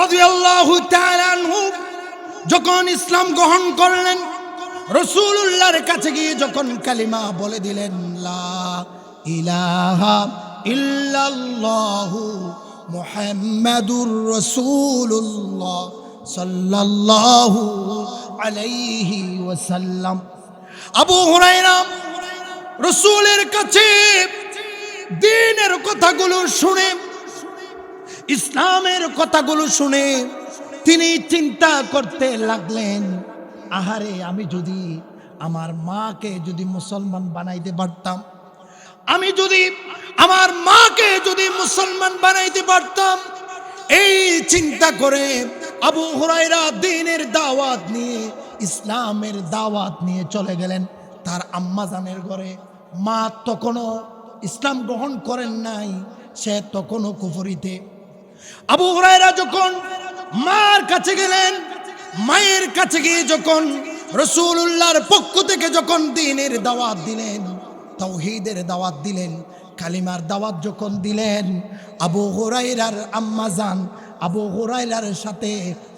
রাদিয়াল্লাহু তাআলা আনহু যখন ইসলাম গ্রহণ করলেন, রাসূলুল্লাহর কাছে গিয়ে যখন কালিমা বলে দিলেন, লা ইলাহা ইল্লাল্লাহু মুহাম্মাদুর রাসূলুল্লাহ সাল্লাল্লাহু আলাইহি ওয়াসাল্লাম। আবু হুরায়রা রাসূলের কাছে দ্বীনের কথাগুলো শুনে, ইসলামের কথাগুলো শুনে তিনি চিন্তা করতে লাগলেন, আহারে আমি যদি আমার মাকে যদি মুসলমান বানাইতে পারতাম, আমি যদি আমার মাকে যদি মুসলমান বানাইতে পারতাম। এই চিন্তা করে আবু হুরায়রা দ্বীনের দাওয়াত নিয়ে, ইসলামের দাওয়াত নিয়ে চলে গেলেন তার আম্মাজানের ঘরে। মা তখনও ইসলাম গ্রহণ করেন নাই, সে তখনও কুফরিতে। আবু হুরায়রা যখন মার কাছে গেলেন, মায়ের কাছে গিয়ে যখন রাসূলুল্লাহর পক্ষ থেকে যখন দ্বীনের দাওয়াত দিলেন, তাওহীদের দাওয়াত দিলেন, কালিমার দাওয়াত যখন দিলেন, আবু হুরায়রার আম্মাজান আবু হুরায়রার সাথে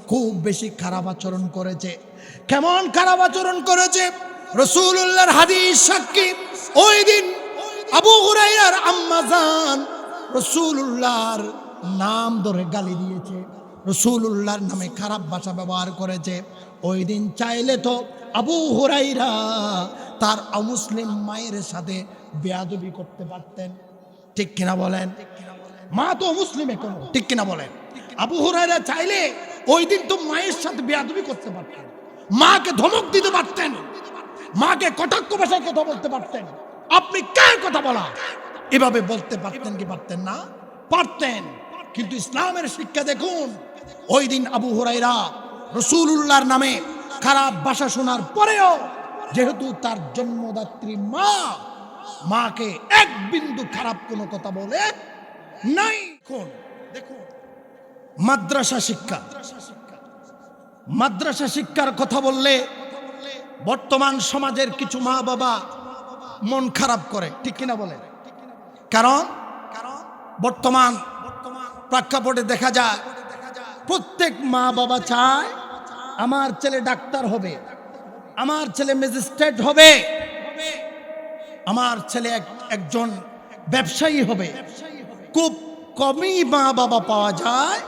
খুব বেশি খারাপ আচরণ করেছে। কেমন খারাপ আচরণ করেছে? রাসূলুল্লাহর হাদিস সাক্ষী, ওই দিন আবু হুরায়রার আম্মাজান রাসূলুল্লাহর নাম ধরে গালি দিয়েছে, রাসূলুল্লাহর নামে খারাপ ভাষা ব্যবহার করেছে। ওই দিন চাইলে তো আবু হুরায়রা তার অমুসলিম মায়ের সাথে বেয়াদবি করতে পারতেন, ঠিক কিনা বলেন? মা তো মুসলিম এখনো, ঠিক কিনা বলেন? আবু হুরায়রা চাইলে ওই দিন তো মায়ের সাথে বেয়াদবি করতে পারতেন, মাকে ধমক দিতে পারতেন, মাকে কটাক্ষ ভাষায় কথা বলতে পারতেন। আপনি কার কথা বলা, এভাবে বলতে পারতেন কি পারতেন না? পারতেন। কিন্তু ইসলামের শিক্ষা দেখুন, ওই দিন আবু হুরায়রা রাসূলুল্লাহর নামে খারাপ ভাষা শোনার পরেও, যেহেতু তার জন্মদাত্রী মা, মাকে এক বিন্দু খারাপ কোনো কথা বলে নাই। দেখুন মাদ্রাসা শিক্ষা, মাদ্রাসা শিক্ষার কথা বললে বর্তমান সমাজের কিছু মা বাবা মন খারাপ করে, ঠিক কিনা বলে? কারণ বর্তমান প্রেক্ষাপটে দেখা যায় প্রত্যেক মা বাবা চায় আমার ছেলে ডাক্তার হবে, আমার ছেলে ম্যাজিস্ট্রেট হবে, আমার ছেলে একজন ব্যবসায়ী হবে। খুব কমই মা বাবা পাওয়া যায়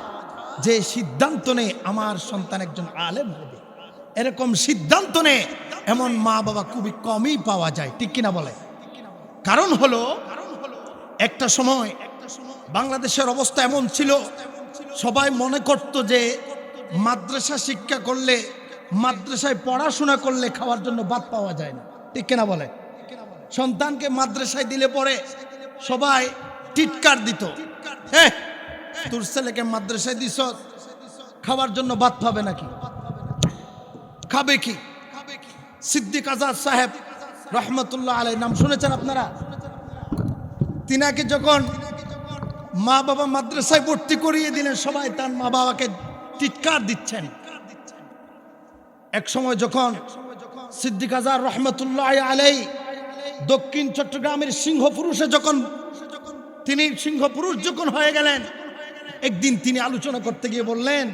যে সিদ্ধান্ত নেয় আমার সন্তান একজন আলেম হবে। এরকম সিদ্ধান্ত নেয় এমন মা বাবা খুবই কমই পাওয়া যায়, ঠিক কিনা বলে? কারণ হলো, একটা সময় বাংলাদেশের অবস্থা এমন ছিল, সবাই মনে করত যে মাদ্রাসা শিক্ষা করলে, মাদ্রাসায় পড়াশোনা করলে খাওয়ার জন্য ভাত পাওয়া যায় না, ঠিক কিনা বলে? সন্তানকে মাদ্রাসায় দিলে পরে সবাই টিটকার দিত, হ্যাঁ তোর ছেলেকে মাদ্রাসায় দিস, খাওয়ার জন্য ভাত পাবে নাকি? খাবে কি? সিদ্দিক আজাদ সাহেব রহমতুল্লাহ আলাইহি, নাম শুনেছেন আপনারা? তিনাকে যখন মা বাবা মাদ্রাসায় ভর্তি করিয়ে দিলেন, সবাই তার মা বাবাকে টিটকার দিচ্ছেন। এক সময় যখন সিদ্দিক আজাদ রহমতুল্লাহ আলাইহি দক্ষিণ চট্টগ্রামের সিংহপুরুষে যখন তিনি সিংহপুরুষ যখন হয়ে গেলেন, একদিন তিনি আলোচনা করতে গিয়ে বললেন,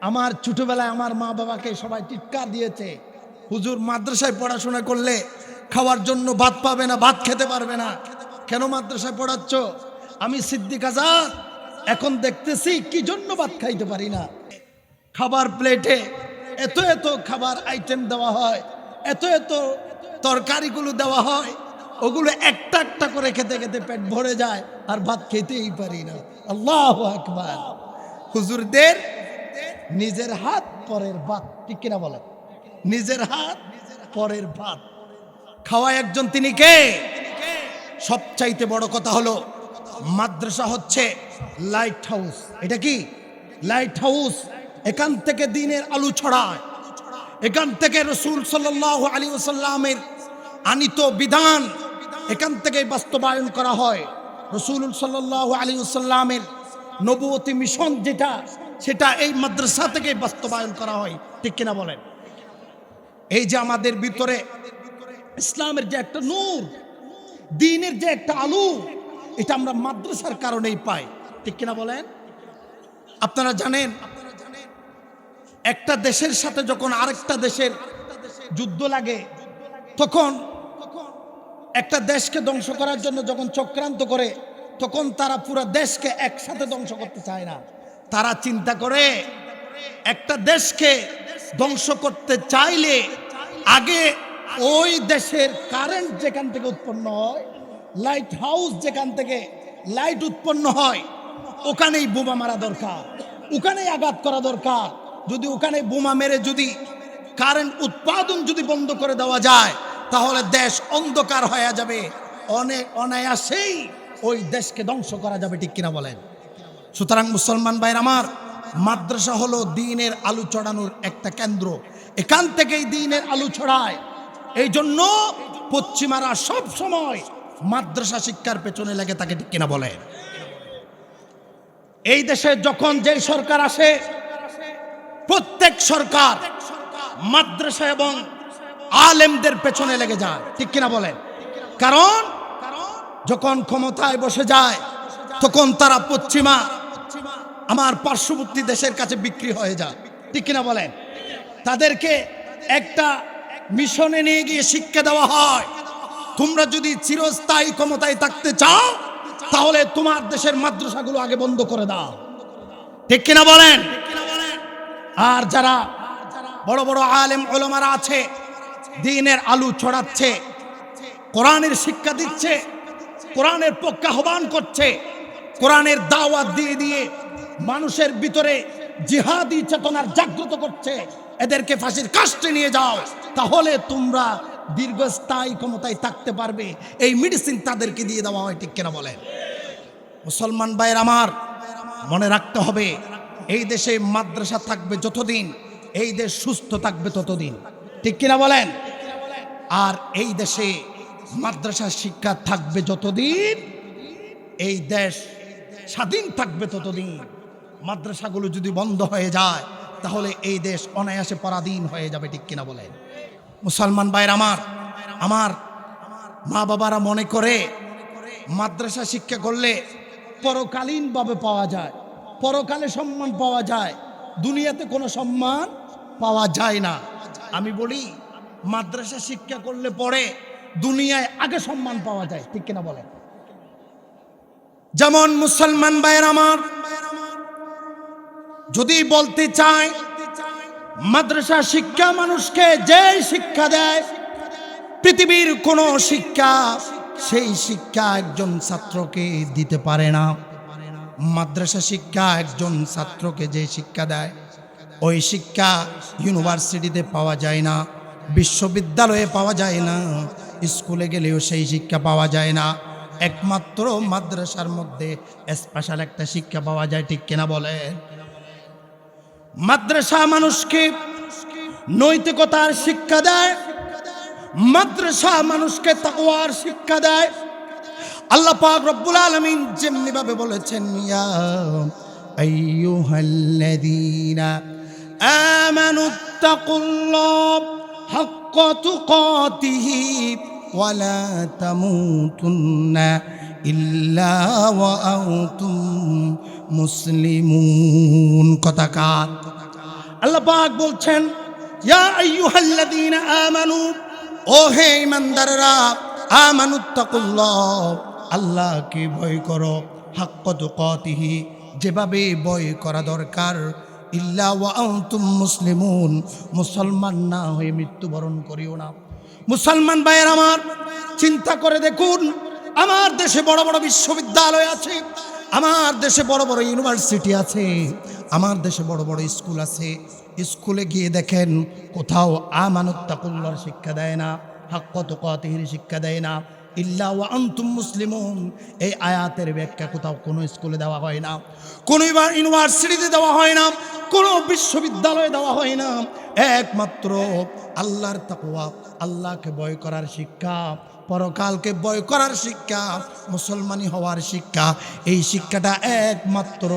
আমার ছোটবেলায় আমার মা বাবাকে সবাই টিটকার দিয়েছে, হুজুর মাদ্রাসায় পড়াশোনা করলে খাওয়ার জন্য ভাত পাবে না, ভাত খেতে পারবে না, কেন মাদ্রাসায় পড়াচ্ছ? আমি সিদ্দিক আজাদ এখন দেখতেছি কি জন্য ভাত খাইতে পারি না। খাবার প্লেটে এত এত খাবার আইটেম দেওয়া হয়, এত এত তরকারিগুলো দেওয়া হয়, ওগুলো একটা একটা করে খেতে খেতে পেট ভরে যায়, আর ভাত খেতেই পারি না। আল্লাহু আকবার। হুজুরদের নিজের হাত পরের ভাত, ঠিক কিনা বলে? নিজের হাত পরের ভাত খাওয়ায় একজন, তিনি কে? সবচাইতে বড় কথা হলো, মাদ্রাসা হচ্ছে লাইট হাউস। এটা কি লাইট হাউস? এখান থেকে দ্বীনের আলো ছড়ায়, এখান থেকে রাসূল সাল্লাল্লাহু আলাইহি ওয়াসাল্লামের আনিত বিধান এখান থেকে বাস্তবায়ন করা হয়। রাসূল সাল্লাল্লাহু আলাইহি ওয়াসাল্লামের নবুয়তি মিশন যেটা, সেটা এই মাদ্রাসা থেকে বাস্তবায়ন করা হয়, ঠিক কিনা বলেন? এই যে আমাদের ভিতরে ইসলামের যে একটা নূর, দ্বীনের যে একটা আলো, এটা আমরা মাদ্রাসার কারণেই পাই, ঠিক কিনা বলেন? আপনারা জানেন একটা দেশের সাথে যখন আরেকটা দেশের যুদ্ধ লাগে তখন একটা দেশকে ধ্বংস করার জন্য যখন চক্রান্ত করে তখন তারা পুরো দেশকে একসাথে ধ্বংস করতে চায় না। তারা চিন্তা করে একটা দেশকে ধ্বংস করতে চাইলে আগে ওই দেশের কারেন্ট যেখান থেকে উৎপন্ন হয়, লাইট হাউস যেখান থেকে লাইট উৎপন্ন হয়, ওখানেই বোমা মারা দরকার, ওখানেই আঘাত করা দরকার। যদি ওখানে বোমা মেরে যদি কারেন্ট উৎপাদন যদি বন্ধ করে দেওয়া যায় তাহলে দেশ অন্ধকার হয়ে যাবে, অনেক অনায়াসেই ওই দেশকে ধ্বংস করা যাবে। ঠিক কিনা বলেন? সুতরাং মুসলমান ভাইরা আমার, মাদ্রাসা হলো দ্বীনের আলু চড়ানোর একটা কেন্দ্র। এখান থেকেই দ্বীনের আলু ছড়ায়। এই জন্য পশ্চিমারা সব সময় মাদ্রাসা শিক্ষার পেছনে লেগে থাকে। ঠিক কিনা বলেন? এই দেশে যখন যে সরকার আসে প্রত্যেক সরকার মাদ্রাসা এবং আলেমদের পেছনে লেগে যায়। ঠিক কিনা বলেন? কারণ যখন ক্ষমতায় বসে যায় তখন তারা পশ্চিমা আমার পার্শ্ববর্তী দেশের কাছে বিক্রি হয়ে যায়। ঠিক কিনা বলেন? তাদেরকে একটা মিশনে নিয়ে গিয়ে শিক্ষা দেওয়া হয়, তোমরা যদি চিরস্থায়ী ক্ষমতায় থাকতে চাও তাহলে তোমার দেশের মাদ্রাসাগুলো আগে বন্ধ করে দাও। ঠিক কিনা বলেন? আর যারা বড় বড় আলেম ওলামারা আছে, দ্বীনের আলু ছড়াচ্ছে, কোরআনের শিক্ষা দিচ্ছে, কোরআনের পক্ষে আহ্বান করছে, কোরআনের দাওয়াত দিয়ে দিয়ে মানুষের ভিতরে জিহাদি চেতনার জাগ্রত করছে, এদেরকে ফাঁসির কাস্টে নিয়ে যাও, তাহলে তোমরা দীর্ঘস্থায়ী ক্ষমতায় থাকতে পারবে। এই মেডিসিন তাদেরকে দিয়ে দেওয়া হয়। ঠিক কিনা বলেন? মুসলমান ভাইয়ের আমার, মনে রাখতে হবে এই দেশে মাদ্রাসা থাকবে যতদিন, এই দেশ সুস্থ থাকবে ততদিন। ঠিক কিনা বলেন? আর এই দেশে মাদ্রাসা শিক্ষা থাকবে যতদিন, এই দেশ স্বাধীন থাকবে ততদিন। মাদ্রাসাগুলো যদি বন্ধ হয়ে যায় তাহলে এই দেশ অনায়াসে পরাধীন হয়ে যাবে। ঠিক কিনা বলেন? মুসলমান ভাইয়ের আমার, আমার মা বাবারা মনে করে মাদ্রাসা শিক্ষা করলে পরকালীনভাবে পাওয়া যায়, পরকালে সম্মান পাওয়া যায়, দুনিয়াতে কোনো সম্মান পাওয়া যায় না। আমি বলি মাদ্রাসা শিক্ষা করলে পরে দুনিয়ায় আগে সম্মান পাওয়া যায়। ঠিক কিনা বলেন? যেমন মুসলমান ভাইয়ের আমার, যদি বলতে চায় মাদ্রাসা শিক্ষা মানুষকে যে শিক্ষা দেয় পৃথিবীর কোন শিক্ষা সেই শিক্ষা একজন ছাত্রকে দিতে পারে না। মাদ্রাসা শিক্ষা একজন ছাত্রকে যে শিক্ষা দেয় ওই শিক্ষা ইউনিভার্সিটিতে পাওয়া যায় না, বিশ্ববিদ্যালয়ে পাওয়া যায় না, স্কুলে গেলেও সেই শিক্ষা পাওয়া যায় না। একমাত্র মাদ্রাসার মধ্যে স্পেশাল একটা শিক্ষা পাওয়া যায়। ঠিক কিনা বলেন? মাদ্রাসা মানুষকে নৈতিকতার শিক্ষা দেয়, মাদ্রাসা মানুষকে তাকওয়ার শিক্ষা দেয়। আল্লাহ পাক রব্বুল আলামিন যেমনি ভাবে বলেছেন, ইয়া আইয়ুহাল্লাযীনা আমানুত্তাকুল্লাহ হাক্কা তুকাতিহি ওয়া লা তামুতুন্না ইল্লা ওয়া আনতুম মুসলিমুন। কথাকার আল্লাহ পাক বলছেন, ইয়া আইয়ুহাল্লাযীনা আমানু, ও হে ঈমানদাররা, আমানুত্তাকুল্লাহ, আল্লাহকে ভয় করো, হাক্কা তুকাতিহি, যেভাবে ভয় করা দরকার, ইল্লা ওয়া আনতুম মুসলিমুন, মুসলমান না হয়ে মৃত্যুবরণ করিও না। মুসলমান ভাইয়ের আমার, চিন্তা করে দেখুন, আমার দেশে বড় বড় বিশ্ববিদ্যালয় আছে, আমার দেশে বড় বড় ইউনিভার্সিটি আছে, আমার দেশে বড় বড় স্কুল আছে। স্কুলে গিয়ে দেখেন কোথাও আমানুত্তাকুল্লাহর শিক্ষা দেয় না, হাক্কা তুকাতিহির শিক্ষা দেয় না, ইল্লা ওয়া আনতুম মুসলিমুন এই আয়াতের ব্যাখ্যা কোথাও কোনো স্কুলে দেওয়া হয় না, কোনো ইউনিভার্সিটিতে দেওয়া হয় না, কোনো বিশ্ববিদ্যালয়ে দেওয়া হয় না। একমাত্র আল্লাহর তাকওয়া, আল্লাহকে ভয় করার শিক্ষা, পরকালকে ভয় করার শিক্ষা, মুসলমানি হওয়ার শিক্ষা, এই শিক্ষাটা একমাত্র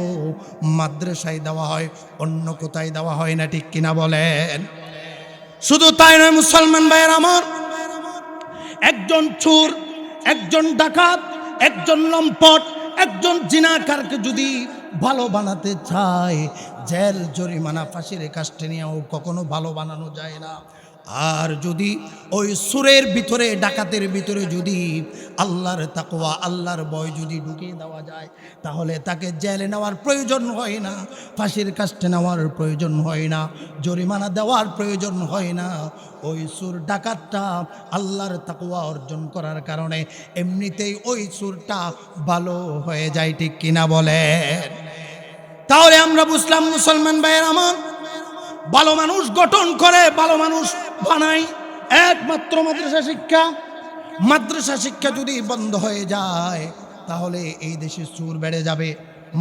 মাদ্রাসায় দেওয়া হয়, অন্য কোথায় দেওয়া হয় না। ঠিক কিনা বলেন? শুধু তাই নয় মুসলমান ভাইয়ের আমার, একজন চোর, একজন ডাকাত, একজন লম্পট, একজন জিনাকারকে যদি ভালো বানাতে চায়, জেল, জরিমানা, ফাঁসির কাস্টে নিয়েও কখনো ভালো বানানো যায় না। আর যদি ওই সুরের ভিতরে, ডাকাতের ভিতরে যদি আল্লাহর তাকওয়া, আল্লাহর ভয় যদি ঢুকিয়ে দেওয়া যায়, তাহলে তাকে জেলে নেওয়ার প্রয়োজন হয় না, ফাঁসির কাস্টে নেওয়ার প্রয়োজন হয় না, জরিমানা দেওয়ার প্রয়োজন হয় না। ওই সুর ডাকাতটা আল্লাহর তাকওয়া অর্জন করার কারণে এমনিতেই ওই সুরটা ভালো হয়ে যায়, ঠিক কিনা বলেন? তাহলে আমরা বুঝলাম মুসলমান ভাইয়ের আমার, ভালো মানুষ গঠন করে, ভালো মানুষ বানাই একমাত্র মাদ্রাসা শিক্ষা। মাদ্রাসা শিক্ষা যদি বন্ধ হয়ে যায় তাহলে এই দেশে চোর বেড়ে যাবে।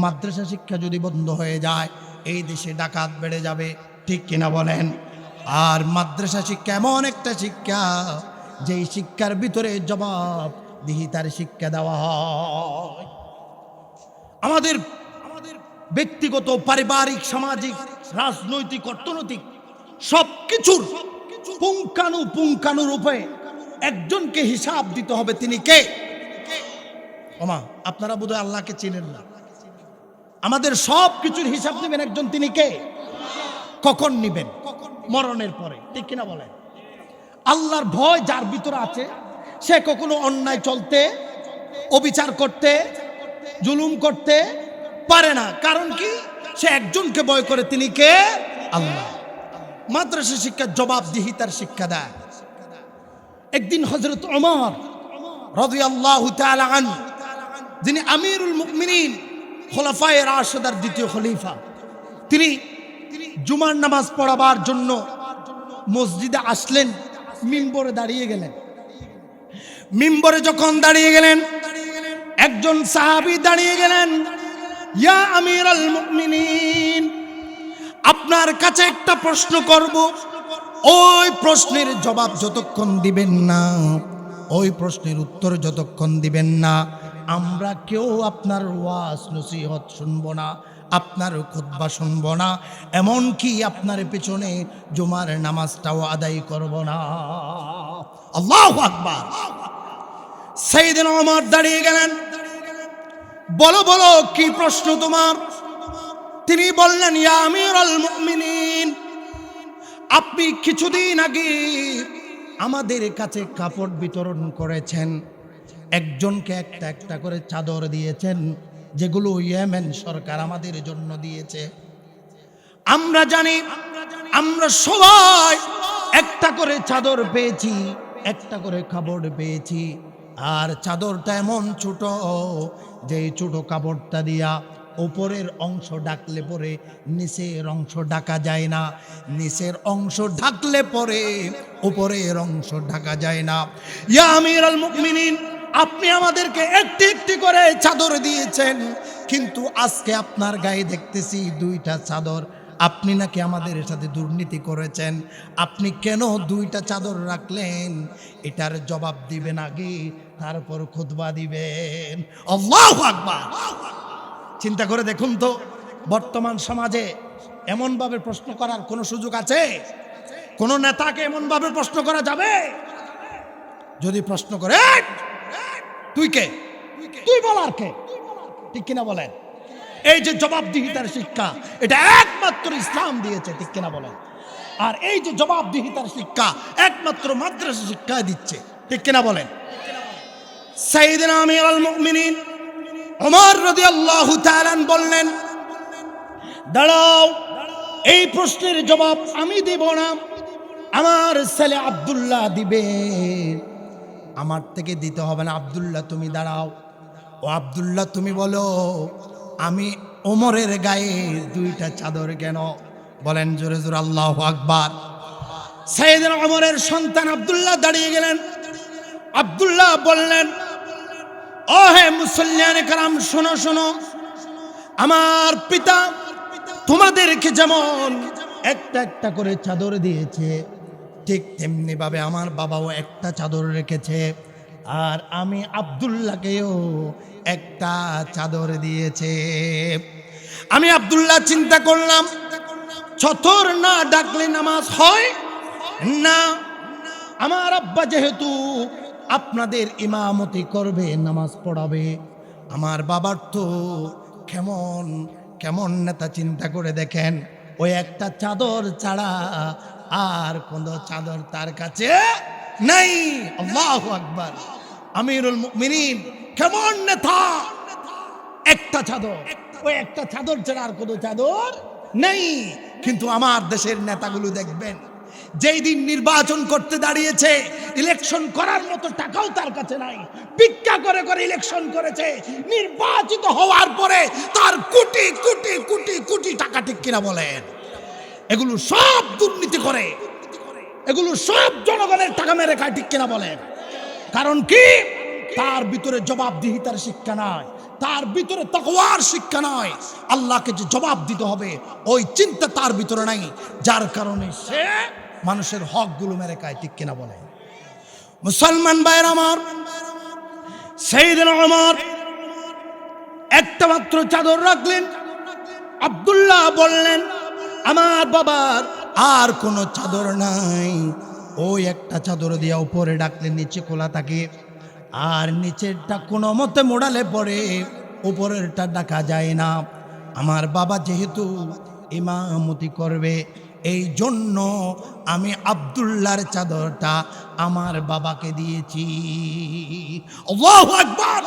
মাদ্রাসা শিক্ষা যদি বন্ধ হয়ে যায় এই দেশে ডাকাত বেড়ে যাবে, ঠিক কিনা বলেন? আর মাদ্রাসা শিক্ষা এমন একটা শিক্ষা, যেই শিক্ষার ভিতরে জবাবদিহিতার শিক্ষা দেওয়া হয়। আমাদের ব্যক্তিগত, পারিবারিক, সামাজিক, রাজনৈতিক, অর্থনৈতিক সব কিছুর পুঙ্খানুপুঙ্খানুরূপে একজনকে হিসাব দিতে হবে। তিনি কে? ওমা, আপনারা বোধহয় আল্লাহকে চেনেন না। আমাদের সব কিছুর হিসাব নেবেন একজন, তিনি কে? কখন নিবেন? মরণের পরে, ঠিক কিনা বলেন? আল্লাহর ভয় যার ভিতরে আছে সে কখনো অন্যায় চলতে, অবিচার করতে, জুলুম করতে পারে না। কারণ কি? সে একজনকে ভয় করে, তিনি কে? আল্লাহ। মাদ্রাসা শিক্ষা জবাবদিহিতার শিক্ষা দেয়। একদিন হযরত ওমর রাদিয়াল্লাহু তাআলা আনহু, যিনি আমিরুল মুমিনিন, খোলাফায়ে রাশিদার দ্বিতীয় খলিফা, তিনি জুমার নামাজ পড়াবার জন্য মসজিদে আসলেন। মিম্বরে দাঁড়িয়ে গেলেন। মিম্বরে যখন দাঁড়িয়ে গেলেন, একজন সাহাবী দাঁড়িয়ে গেলেন। ইয়া আমিরুল মুমিনিন, আপনার কাছে একটা প্রশ্ন করব, ওই প্রশ্নের জবাব যতক্ষণ দিবেন না, ওই প্রশ্নের উত্তর যতক্ষণ দিবেন না, আমরা কেউ আপনার ওয়াজ নসিহত শুনবো না, আপনার খুতবা শুনবো না, এমনকি আপনার পেছনে জুমার নামাজটাও আদায় করব না। আল্লাহু আকবার। সাইয়েদনা ওমর দাঁড়িয়ে গেলেন। বলো বলো, কি প্রশ্ন তোমার? তিনি বললেন, ইয়া আমিরুল মুমিনিন, আপনি কিছুদিন আগে আমাদের কাছে কাপড় বিতরণ করেছেন, একজনকে একটা একটা করে চাদর দিয়েছেন, যেগুলো ইয়েমেন সরকার আমাদের জন্য দিয়েছে। আমরা জানি, আমরা সবাই একটা করে চাদর পেয়েছি, একটা করে কাপড় পেয়েছি। আর চাদরটা এমন ছোট যে এই ছোট কাপড়টা দিয়া উপরের অংশ ঢাকলে পরে নিচের অংশ ঢাকা যায় না, নিচের অংশ ঢাকলে পরে উপরের অংশ ঢাকা যায় না। ইয়া আমিরুল মুমিনিন, আপনি আমাদেরকে একটি একটি করে চাদর দিয়েছেন, কিন্তু আজকে আপনার গায়ে দেখতেছি দুইটা চাদর। আপনি নাকি আমাদের সাথে দুর্নীতি করেছেন। আপনি কেন দুইটা চাদর রাখলেন? এটার জবাব দিবেন আগে, তারপর খুতবা দিবেন। আল্লাহু আকবার। চিন্তা করে দেখুন তো, বর্তমান সমাজে এমনভাবে প্রশ্ন করার কোনো সুযোগ আছে? কোন নেতাকে এমনভাবে প্রশ্ন করা যাবে? যদি প্রশ্ন করে, তুই কে, তুই বলার কে, ঠিক কিনা বলেন? এই যে জবাবদিহিতার শিক্ষা, এটা একমাত্র ইসলাম দিয়েছে, ঠিক কিনা বলেন? আর এই যে জবাবদিহিতার শিক্ষা একমাত্র মাদ্রাসা শিক্ষা দিচ্ছে, ঠিক কিনা বলেন? সাইয়েদনা আমিরুল মুমিনিন ওমর রাদিয়াল্লাহু তাআলা বললেন, দাঁড়াও, এই প্রশ্নের জবাব আমি দেব না, আমার ছেলে আব্দুল্লাহ দিবে। আমার থেকে দিতে হবে না, আব্দুল্লাহ তুমি দাঁড়াও। ও আব্দুল্লাহ, তুমি বলো, আমি ওমরের গায়ে দুইটা চাদর কেন? বলেন জোরে জোরে আল্লাহু আকবার। সাইয়েদনা ওমরের সন্তান আব্দুল্লাহ দাঁড়িয়ে গেলেন। আব্দুল্লাহ বললেন, ও হে মুসল্লিয়ানে কারাম, শোনো শোনো, আমার পিতা তোমাদেরকে যেমন একটা একটা করে চাদর দিয়েছে, ঠিক তেমনি ভাবে আমার বাবাও একটা চাদর রেখেছে, আর আমি আব্দুল্লাহকেও একটা চাদর দিয়েছে। আমি আব্দুল্লাহ চিন্তা করলাম, ছতর না ডাকলে নামাজ হয় না। আমার আব্বা যেহেতু আপনাদের ইমামতি করবে, নামাজ পড়াবে, আমার বাবার তো কেমন কেমন নেতা চিন্তা করে দেখেন, ওই একটা চাদর ছাড়া আর কোনো চাদর তার কাছে নাই। আল্লাহু আকবার। আমিরুল মুমিনিন কেমন নেতা, একটা চাদর, ওই একটা চাদর ছাড়া আর কোনো চাদর নেই। কিন্তু আমার দেশের নেতাগুলো দেখবেন, যেই দিন নির্বাচন করতে দাঁড়িয়েছে, ইলেকশন করার মতো টাকাও তার কাছে নাই, ভিক্ষা করে করে ইলেকশন করেছে। নির্বাচিত হওয়ার পরে তার কোটি কোটি কোটি কোটি টাকা, ঠিক কিনা বলেন? এগুলো সব দুর্নীতি করে, এগুলো সব জনগণের টাকা মেরে খায়, ঠিক কিনা বলেন? কারণ কি? তার ভিতরে জবাবদিহিতার শিক্ষা নাই, তার ভিতরে তাকওয়ার শিক্ষা নাই, আল্লাহকে যে জবাব দিতে হবে ওই চিন্তা তার ভিতরে নাই, যার কারণে সে মানুষের হকগুলো মেরে খায়, ঠিক কিনা বলেন? মুসলমান ভাইরা আমার, সাইয়েদনা ওমর একটা মাত্র চাদর রাখলেন। আব্দুল্লাহ বললেন, আমার বাবার আর কোনো চাদর নাই। ওই একটা চাদর দিয়া উপরে ডাকলেন, নিচে খোলা থাকে, আর নিচেরটা কোনো মতে মোড়ালে পড়ে, উপরেরটা ডাকা যায় না। আমার বাবা যেহেতু ইমামতি করবে, এই জন্য আমি আব্দুল্লাহর চাদরটা আমার বাবাকে দিয়েছি। আল্লাহু আকবার।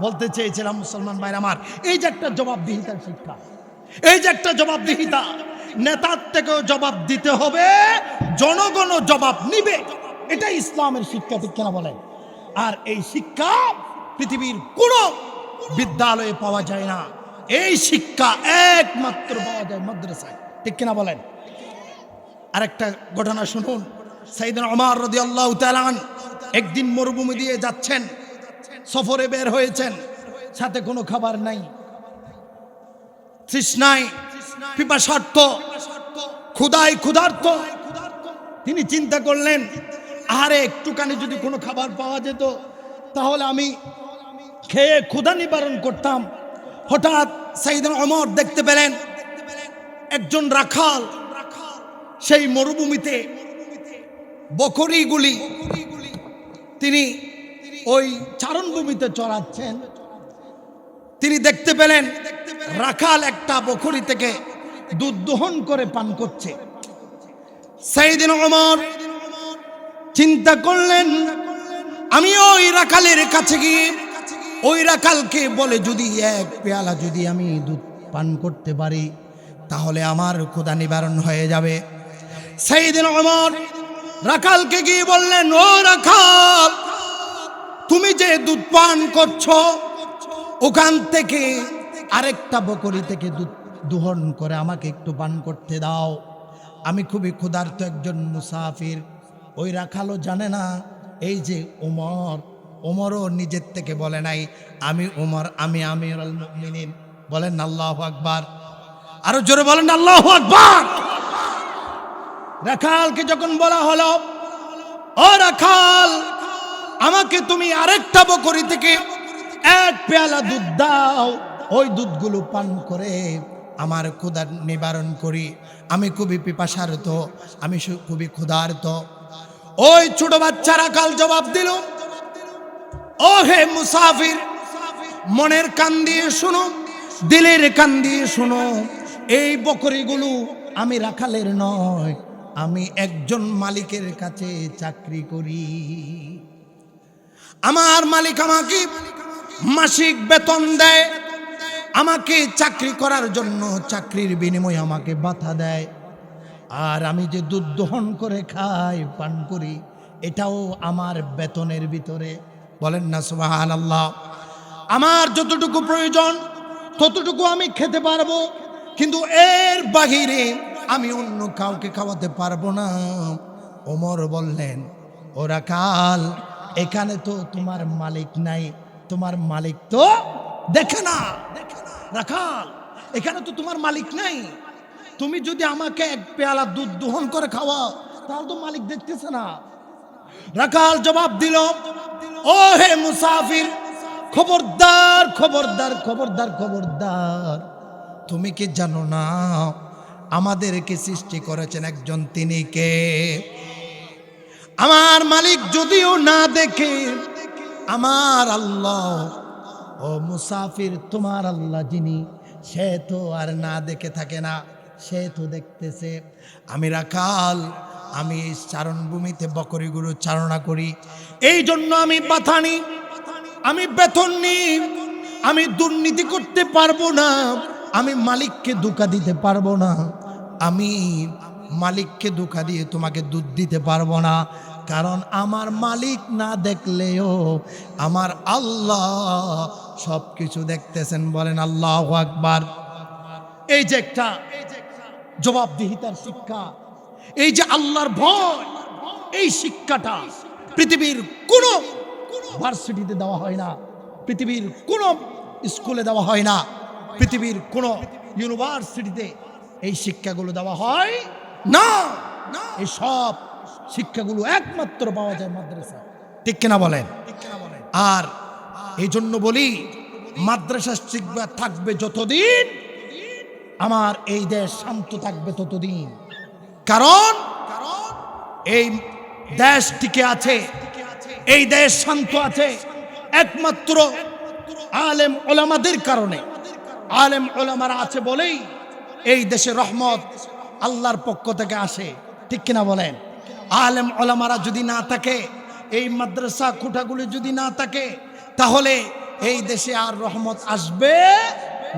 বলতে চেয়েছিলাম মুসলমান ভাইরা আমার, এই যে একটা জবাবদিহিতার শিক্ষা, এই যে একটা জবাবদিহিতা, নেতার থেকেও জবাব দিতে হবে, জনগণও জবাব নিবে, এটাই ইসলামের শিক্ষা, ঠিক কিনা বলেন? আর এই শিক্ষা পৃথিবীর কোনো বিদ্যালয়ে পাওয়া যায় না, এই শিক্ষা একমাত্র পাওয়া যায় মাদ্রাসায়, ঠিক কিনা বলেন? আরেকটা ঘটনা শুনুন। সাইয়েদনা ওমর রাদিয়াল্লাহু তাআলা আনহু একদিন মরুভূমি দিয়ে যাচ্ছেন, সফরে বের হয়েছেন, সাথে কোনো খাবার নাই, তৃষ্ণায় পিপাসার্ত, ক্ষুধায় ক্ষুধার্ত। তিনি চিন্তা করলেন, আরে একটুখানি যদি কোনো খাবার পাওয়া যেত তাহলে আমি খেয়ে ক্ষুধা নিবারণ করতাম। হঠাৎ সাইয়েদনা ওমর দেখতে পেলেন একজন রাখাল সেই মরুভূমিতে বকরিগুলি তিনি ওই চারণভূমিতে চড়াচ্ছেন। তিনি দেখতে পেলেন রাখাল একটা বকরি থেকে দুধ দোহন করে পান করছে। সাইয়েদনা ওমর চিন্তা করলেন, আমি ওই রাখালের কাছে গিয়ে ওই রাখালকে বলে যদি এক পেয়ালা যদি আমি দুধ পান করতে পারি তাহলে আমার ক্ষুধা নিবারণ হয়ে যাবে। সাইয়েদনা ওমর রাখালকে গিয়ে বললেন, ও রাখাল, তুমি যে দুধ পান করছো ওখান থেকে আরেকটা বকরি থেকে দুধ দোহন করে আমাকে একটু পান করতে দাও, আমি খুবই ক্ষুধার্ত একজন মুসাফির। ওই রাখালও জানে না এই যে ওমর, ওমরও নিজের থেকে বলে নাই আমি ওমর, আমি আমিরুল মুমিনিন। বলেন আল্লাহু আকবার, আরো জোরে বলেন আল্লাহু আকবার। রাখালকে যখন বলা হলো, ও রাখাল, আমাকে তুমি আরেকটা বকরি থেকে এক পেয়ালা দুধ দাও, ওই দুধগুলো পান করে আমার ক্ষুধা নিবারণ করি, আমি খুবই পিপাসার্ত, আমি খুবই ক্ষুধার্ত। ওই ছোট বাচ্চা রাখাল জবাব দিল, ও হে মুসাফির, মনের কান দিয়ে শুনো, দিলের কান দিয়ে শুনো, এই বকরিগুলো আমি রাখালের নয়, আমি একজন মালিকের কাছে চাকরি করি। আমার মালিক আমাকে মাসিক বেতন দেয়, আমাকে চাকরি করার জন্য চাকরির বিনিময়ে আমাকে ভাতা দেয়, আর আমি যে দুধ দহন করে খাই পান করি এটাও আমার বেতনের ভিতরে। বলেন না সুবহানাল্লাহ। আমার যতটুকু প্রয়োজন ততটুকু আমি খেতে পারবো, কিন্তু এর বাহিরে আমি অন্য কাউকে খাওয়াতে পারবো না। ওমর বললেন, ও রাখাল, এখানে তো তোমার মালিক নাই, তোমার মালিক তো দেখে না। রাখাল, এখানে তো তোমার মালিক নাই, তুমি যদি আমাকে এক পেয়ালা দুধ দোহন করে খাওয়াও তাহলে তো মালিক দেখতেছে না। রাখাল জবাব দিল, ও হে মুসাফির, খবরদার খবরদার খবরদার খবরদার, তুমি কি জানো না আমাদেরকে সৃষ্টি করেছেন একজন, তিনি কে? আমার মালিক যদিও না দেখে আমার আল্লাহ। ও মুসাফির, তোমার আল্লাহ যিনি সে তো আর না দেখে থাকে না, সে তো দেখতেছে। আমি রাখাল, আমি এই চারণভূমিতে বকরিগুলো চারণা করি, এই জন্য আমি বাধা নিই, আমি বেতন নিই, আমি দুর্নীতি করতে পারবো না, আমি মালিককে ধোঁকা দিতে পারবো না, আমি মালিককে ধোঁকা দিয়ে তোমাকে দুধ দিতে পারবো না। কারণ আমার মালিক না দেখলেও আমার আল্লাহ সব কিছু দেখতেছেন। বলেন আল্লাহু আকবার। এই যে একটা জবাবদিহিতার শিক্ষা, এই যে আল্লাহর ভয়, এই শিক্ষাটা পৃথিবীর কোনো ভার্সিটিতে দেওয়া হয় না, পৃথিবীর কোনো স্কুলে দেওয়া হয় না, পৃথিবীর কোনো ইউনিভার্সিটিতে এই শিক্ষাগুলো দেওয়া হয় না। এই সব শিক্ষাগুলো একমাত্র পাওয়া যায় মাদ্রাসা, ঠিক কিনা বলেন? আর এই জন্য বলি, মাদ্রাসা শিক্ষা থাকবে যতদিন, আমার এই দেশ শান্ত থাকবে ততদিন। কারণ এই দেশ টিকে আছে, এই দেশ শান্ত আছে একমাত্র আলেম ওলামাদের কারণে। আলেম ওলামারা আছে বলেই এই দেশে রহমত আল্লাহর পক্ষ থেকে আসে, ঠিক কিনা বলেন? আলেম ওলামারা যদি না থাকে, এই মাদ্রাসা খুঁটাগুলি যদি না থাকে, তাহলে এই দেশে আর রহমত আসবে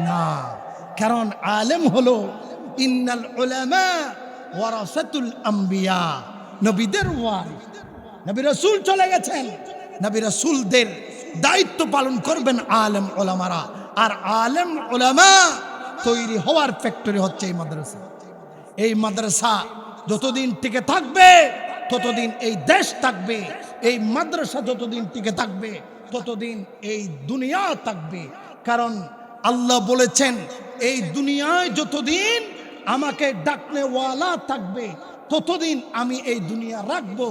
না। কারণ আলেম হলো ইন্নাল উলামা ওয়ারাসাতুল আম্বিয়া, নবীদের ওয়ারিস। নবী রাসূল চলে গেছেন, নবী রাসূলদের দায়িত্ব পালন করবেন আলেম ওলামারা। আর আলেম ওলামা তৈরি হওয়ার ফ্যাক্টরি হচ্ছে এই মাদ্রাসা। এই মাদ্রাসা যতদিন টিকে থাকবে ততদিন এই দেশ থাকবে, এই মাদ্রাসা যতদিন টিকে থাকবে ততদিন এই দুনিয়া থাকবে। কারণ আল্লাহ বলেছেন, এই দুনিয়ায় যতদিন আমাকে ডাকনেওয়ালা থাকবে ততদিন আমি এই দুনিয়া রাখবো।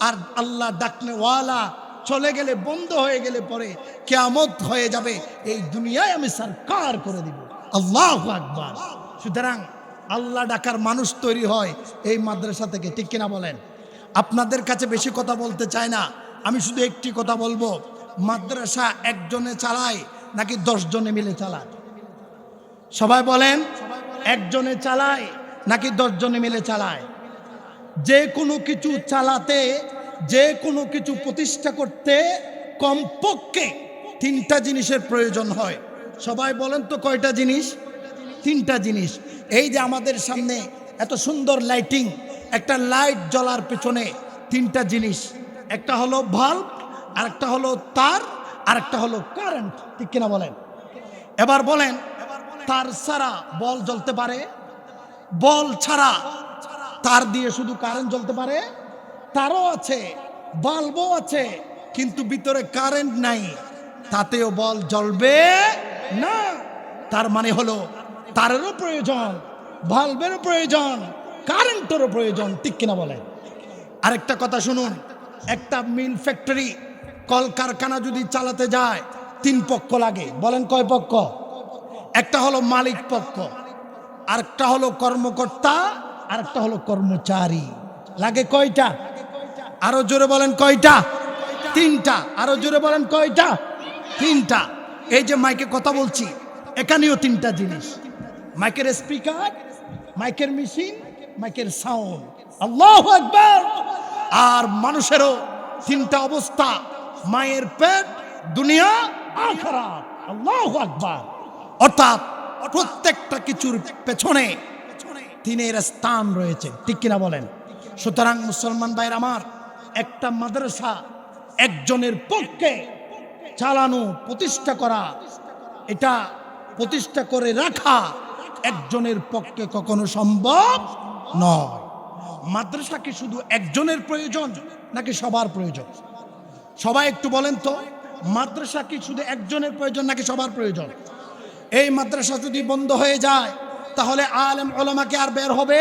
আর আল্লাহ ডাকনেওয়ালা চলে গেলে, বন্ধ হয়ে গেলে পরে কিয়ামত হয়ে যাবে, এই দুনিয়ায় আমি সরকার করে দিব। আল্লাহু আকবার। সুতরাং আল্লাহ ডাকার মানুষ তৈরি হয় এই মাদ্রাসা থেকে, ঠিক কিনা বলেন? আপনাদের কাছে বেশি কথা বলতে চাই না, আমি শুধু একটি কথা বলবো, মাদ্রাসা একজনে চালায় নাকি 10 জনে মিলে চালায়? সবাই বলেন, একজনে চালায় নাকি 10 জনে মিলে চালায়? যে কোনো কিছু চালাতে, যে কোনো কিছু প্রতিষ্ঠা করতে কমপক্ষে 3টা জিনিসের প্রয়োজন হয়। সবাই বলেন তো কয়টা জিনিস? 3টা জিনিস। এই যে আমাদের সামনে এত সুন্দর লাইটিং, একটা লাইট জ্বলার পেছনে 3টা জিনিস, একটা হলো বাল্ব, আর একটা হলো তার, আর একটা হলো কারেন্ট, ঠিক কিনা বলেন? এবার বলেন, তার ছাড়া বল জ্বলতে পারে? বল ছাড়া তার দিয়ে শুধু কারেন্ট জ্বলতে পারে? তারও আছে, বাল্বও আছে, কিন্তু ভিতরে কারেন্ট নাই, তাতেও বল জ্বলবে না। তার মানে হলো তারেরও প্রয়োজন, বাল্বেরও প্রয়োজন, কারেন্টেরও প্রয়োজন, ঠিক কিনা বলেন? আরেকটা কথা শুনুন, একটা মিল ফ্যাক্টরি, কলকারখানা যদি চালাতে যায় 3 পক্ষ লাগে। বলেন কয় পক্ষ? একটা হলো মালিক পক্ষ, আরেকটা হলো কর্মকর্তা, আরেকটা হলো কর্মচারী। লাগে কয়টা? আরো জোরে বলেন কয়টা? 3টা। আরো জোরে বলেন কয়টা? 3টা। এই যে মাইকে কথা বলছি, এখানেও 3টা জিনিস, মাইকের স্পিকার, মাইকের মেশিন, মাইকের সাউন্ড। আল্লাহু আকবার। আর মানুষেরও 3টা অবস্থা, মায়ের পেট, দুনিয়া, আখিরাত। আল্লাহু আকবার। অর্থাৎ প্রত্যেকটা কিছুর পেছনে 3এর স্থান রয়েছে, ঠিক কিনা বলেন? সুতরাং মুসলমান ভাইরা আমার, একটা মাদ্রাসা একজনের পক্ষে চালানো, প্রতিষ্ঠা করা, এটা প্রতিষ্ঠা করে রাখা একজনের পক্ষে কখনো সম্ভব নয়। মাদ্রাসা কি শুধু একজনের প্রয়োজন নাকি সবার প্রয়োজন? সবাই একটু বলেন তো, মাদ্রাসা কি শুধু একজনের প্রয়োজন নাকি সবার প্রয়োজন? এই মাদ্রাসা যদি বন্ধ হয়ে যায় তাহলে আলেম ওলামাকে আর বের হবে?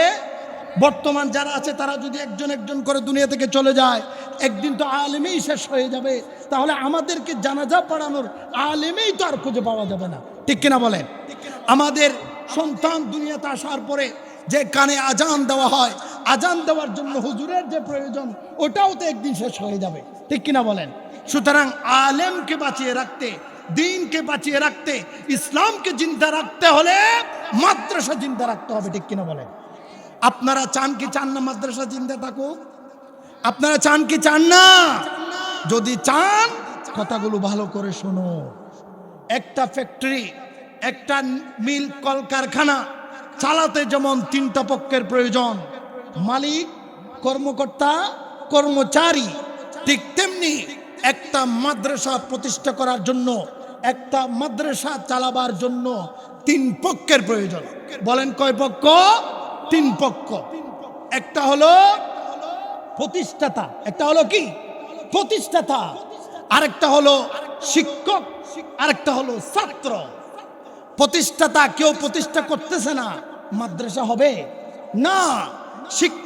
বর্তমান যারা আছে তারা যদি একজন একজন করে দুনিয়া থেকে চলে যায়, একদিন তো আলেমেই শেষ হয়ে যাবে। তাহলে আমাদেরকে জানাজা পড়ানোর আলেমেই তো আর খুঁজে পাওয়া যাবে না, ঠিক কিনা বলেন? আমাদের সন্তান দুনিয়াতে আসার পরে যে কানে আজান দেওয়া হয়, আজান দেওয়ার জন্য হুজুরের যে প্রয়োজন, ওটাও তো একদিন শেষ হয়ে যাবে, ঠিক কিনা বলেন? সুতরাং আলেমকে বাঁচিয়ে রাখতে দিনকে বাঁচিয়ে রাখতে, ইসলামকে জিন্দা রাখতে হলে মাদ্রাসা জিন্দা রাখতে হবে, ঠিক কিনা বলেন? আপনারা চান কি চান না মাদ্রাসা জিন্দা থাকুক? আপনারা চান কি চান না? যদি চান কথাগুলো ভালো করে শোনো। একটা ফ্যাক্টরি, একটা মিল, কলকারখানা চালাতে যেমন তিনটা পক্ষের প্রয়োজন, মালিক, কর্মকর্তা, কর্মচারী, ঠিক তেমনি একটা মাদ্রাসা প্রতিষ্ঠা করার জন্য, একটা মাদ্রাসা চালাবার জন্য তিন পক্ষের প্রয়োজন। বলেন কয় পক্ষ? তিন পক্ষ। একটা হলো প্রতিষ্ঠাতা, একটা হলো কি প্রতিষ্ঠাতা, আরেকটা হলো শিক্ষক, আরেকটা হলো ছাত্র। প্রতিষ্ঠাতা কেউ প্রতিষ্ঠা করতেছে না, মাদ্রাসা হবে না।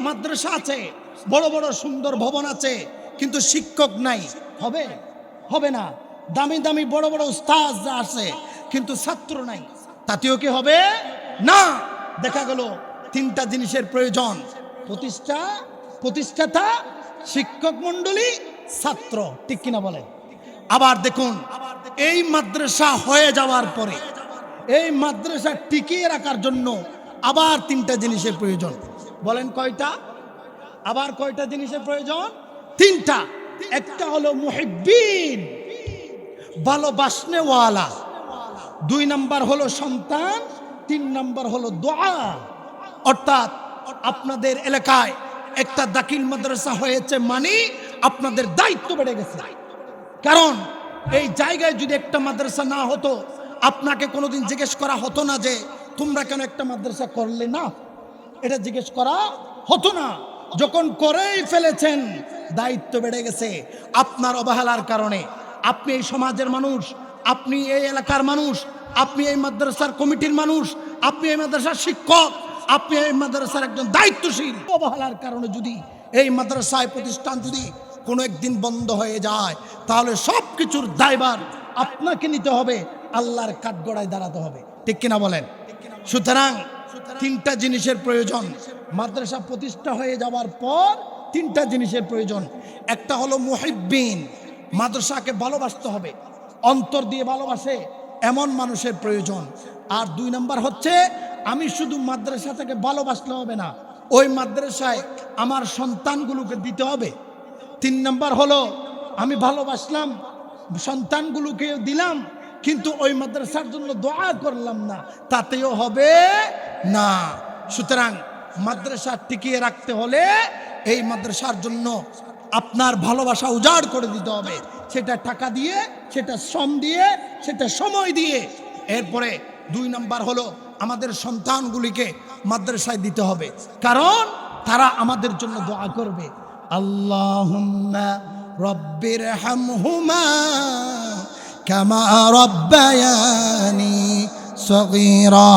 মাদ্রাসা আছে, বড় বড় সুন্দর ভবন আছে, কিন্তু শিক্ষক নাই, হবে? হবে না। দামি দামি বড় বড় উস্তাদ আছে, কিন্তু ছাত্র নাই, তাতেও কি হবে না? দেখা গেল তিনটা জিনিসের প্রয়োজন: প্রতিষ্ঠাতা, শিক্ষক মণ্ডলী, ছাত্র, ঠিক কিনা বলেন? আবার দেখুন, এই মাদ্রাসা হয়ে যাওয়ার পরে এই মাদ্রাসা টিকিয়ে রাখার জন্য আবার তিনটা জিনিসের প্রয়োজন। বলেন কয়টা? আবার কয়টা জিনিসের প্রয়োজন? তিনটা। একটা হলো মুহিব্বিন, ভালোবাসনেওয়ালা। 2 নাম্বার হলো সন্তান, 3 নাম্বার হলো দোয়া। অর্থাৎ আপনাদের এলাকায় একটা দাখিল মাদ্রাসা হয়েছে মানে আপনাদের দায়িত্ব বেড়ে গেছে। কারণ এই জায়গায় যদি একটা মাদ্রাসা না হতো, আপনাকে কোনোদিন জিজ্ঞেস করা হতো না যে তোমরা কেন একটা মাদ্রাসা করলে না, এটা জিজ্ঞেস করা হতো না। যখন করেই ফেলেছেন, দায়িত্ব বেড়ে গেছে। আপনার অবহেলার কারণে আপনি এই সমাজের মানুষ, আপনি এই এলাকার মানুষ, আপনি এই মাদ্রাসার কমিটির মানুষ, আপনি এই মাদ্রাসার শিক্ষক, আপনি এই মাদ্রাসার একজন দায়িত্বশীল। অবহেলার কারণে যদি এই মাদ্রাসায় প্রতিষ্ঠান যদি কোনো একদিন বন্ধ হয়ে যায়, তাহলে সব কিছুর দায়ভার আপনাকে নিতে হবে, আল্লাহর কাঠগড়ায় দাঁড়াতে হবে, ঠিক কিনা বলেন? সুতরাং তিনটা জিনিসের প্রয়োজন। মাদ্রাসা প্রতিষ্ঠা হয়ে যাওয়ার পর তিনটা জিনিসের প্রয়োজন। একটা হলো মুহিব্বিন, মাদ্রাসাকে ভালোবাসতে হবে, অন্তর দিয়ে ভালোবাসে এমন মানুষের প্রয়োজন। আর 2 নাম্বার হচ্ছে, আমি শুধু মাদ্রাসাটাকে ভালোবাসলে হবে না, ওই মাদ্রাসায় আমার সন্তানগুলোকে দিতে হবে। 3 নাম্বার হলো, আমি ভালোবাসলাম, সন্তানগুলোকে দিলাম, কিন্তু ওই মাদ্রাসার জন্য দোয়া করলাম না, তাতেও হবে না। সুতরাং মাদ্রাসা টিকিয়ে রাখতে হলে এই মাদ্রাসার জন্য আপনার ভালোবাসা উজাড় করে দিতে হবে, সেটা টাকা দিয়ে, সেটা শ্রম দিয়ে, সেটা সময় দিয়ে। এরপরে 2 নাম্বার হলো, আমাদের সন্তানগুলিকে মাদ্রাসায় দিতে হবে, কারণ তারা আমাদের জন্য দোয়া করবে, আল্লাহুম্মা রব্বির হামহুমা কামা রব্বায়ানি সগীরা।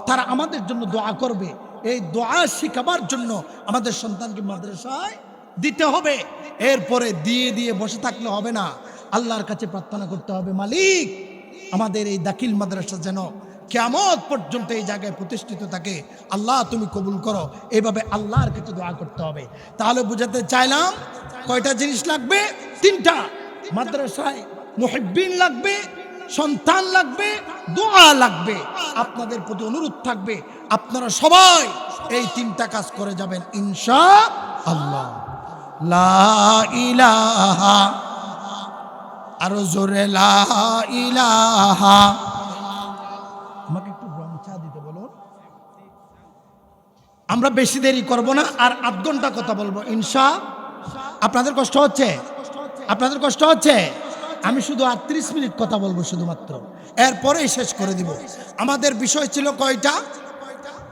তারা আমাদের জন্য দোয়া করবে। এই দোয়া শিখাবার জন্য আমাদের সন্তানকে মাদ্রাসায় দিতে হবে। এরপরে দিয়ে দিয়ে বসে থাকলে হবে না, আল্লাহর কাছে প্রার্থনা করতে হবে, মালিক আমাদের এই দাখিল মাদ্রাসা যেন কিয়ামত পর্যন্ত এই জায়গায় প্রতিষ্ঠিত থাকে, আল্লাহ তুমি কবুল করো। এইভাবে আল্লাহর কাছে দোয়া করতে হবে। তাহলে বুঝাতে চাইলাম, কয়টা জিনিস লাগবে? 3টা। মাদ্রাসায় মুহিব্বিন লাগবে, সন্তান লাগবে, দোয়া লাগবে। আপনাদের প্রতি অনুরোধ থাকবে, আপনারা সবাই এই 3টা কাজ করে যাবেন ইনশাআল্লাহ। লা ইলাহা, আরো জোরে লা ইলাহা। আমাকে একটু গরম চা দিতে বলো। আমরা বেশি দেরি করব না, আর 8 ঘন্টা কথা বলবো আপনাদের কষ্ট হচ্ছে? আপনাদের কষ্ট হচ্ছে? আমি শুধু 38 মিনিট কথা বলবো শুধুমাত্র, এরপরেই শেষ করে দিব। আমাদের বিষয় ছিল কয়টা?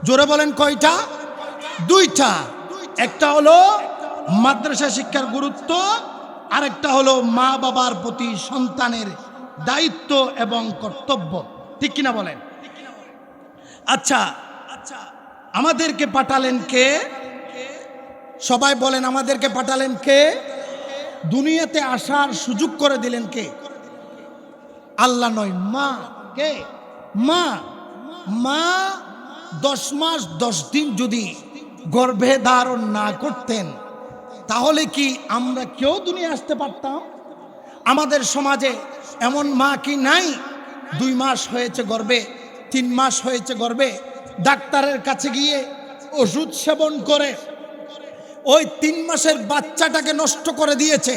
জোরে বলেন কয়টা? 2টা। একটা হলো মাদ্রাসা শিক্ষার গুরুত্ব, আরেকটা হলো মা বাবার প্রতি সন্তানের দায়িত্ব এবং কর্তব্য, ঠিক কিনা বলেন? আচ্ছা, আমাদেরকে পাঠালেন কে? সবাই বলেন, আমাদেরকে পাঠালেন কে? দুনিয়াতে আসার সুযোগ করে দিলেন কে? আল্লাহ নয়, মা। কে? মা। মা 10 মাস 10 দিন যদি গর্ভে ধারণ না করতেন, তাহলে কি আমরা কেউ দুনিয়া আসতে পারতাম? আমাদের সমাজে এমন মা কি নাই 2 মাস হয়েছে গর্ভে, 3 মাস হয়েছে গর্ভে, ডাক্তারের কাছে গিয়ে ওষুধ সেবন করে ওই 3 মাসের বাচ্চাটাকে নষ্ট করে দিয়েছে,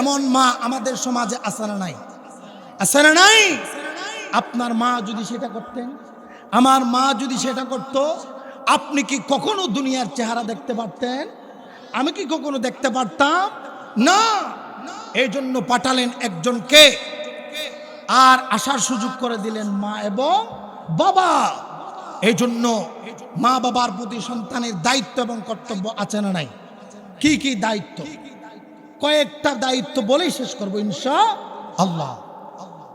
এমন মা আমাদের সমাজে আছে না নাই? আছে না নাই? আপনার মা যদি সেটা করতেন, আমার মা যদি সেটা করত, আপনি কি কখনো দুনিয়ার চেহারা দেখতে পারতেন? আমি কি কখনো দেখতে পারতাম না? এই জন্য পাঠালেন একজনকে, আর আসার সুযোগ করে দিলেন মা এবং বাবা। এই জন্য মা বাবার প্রতি সন্তানের দায়িত্ব এবং কর্তব্য আছে না নাই? কি কি দায়িত্ব? কয়েকটা দায়িত্ব বলেই শেষ করবো ইনশাআল্লাহ।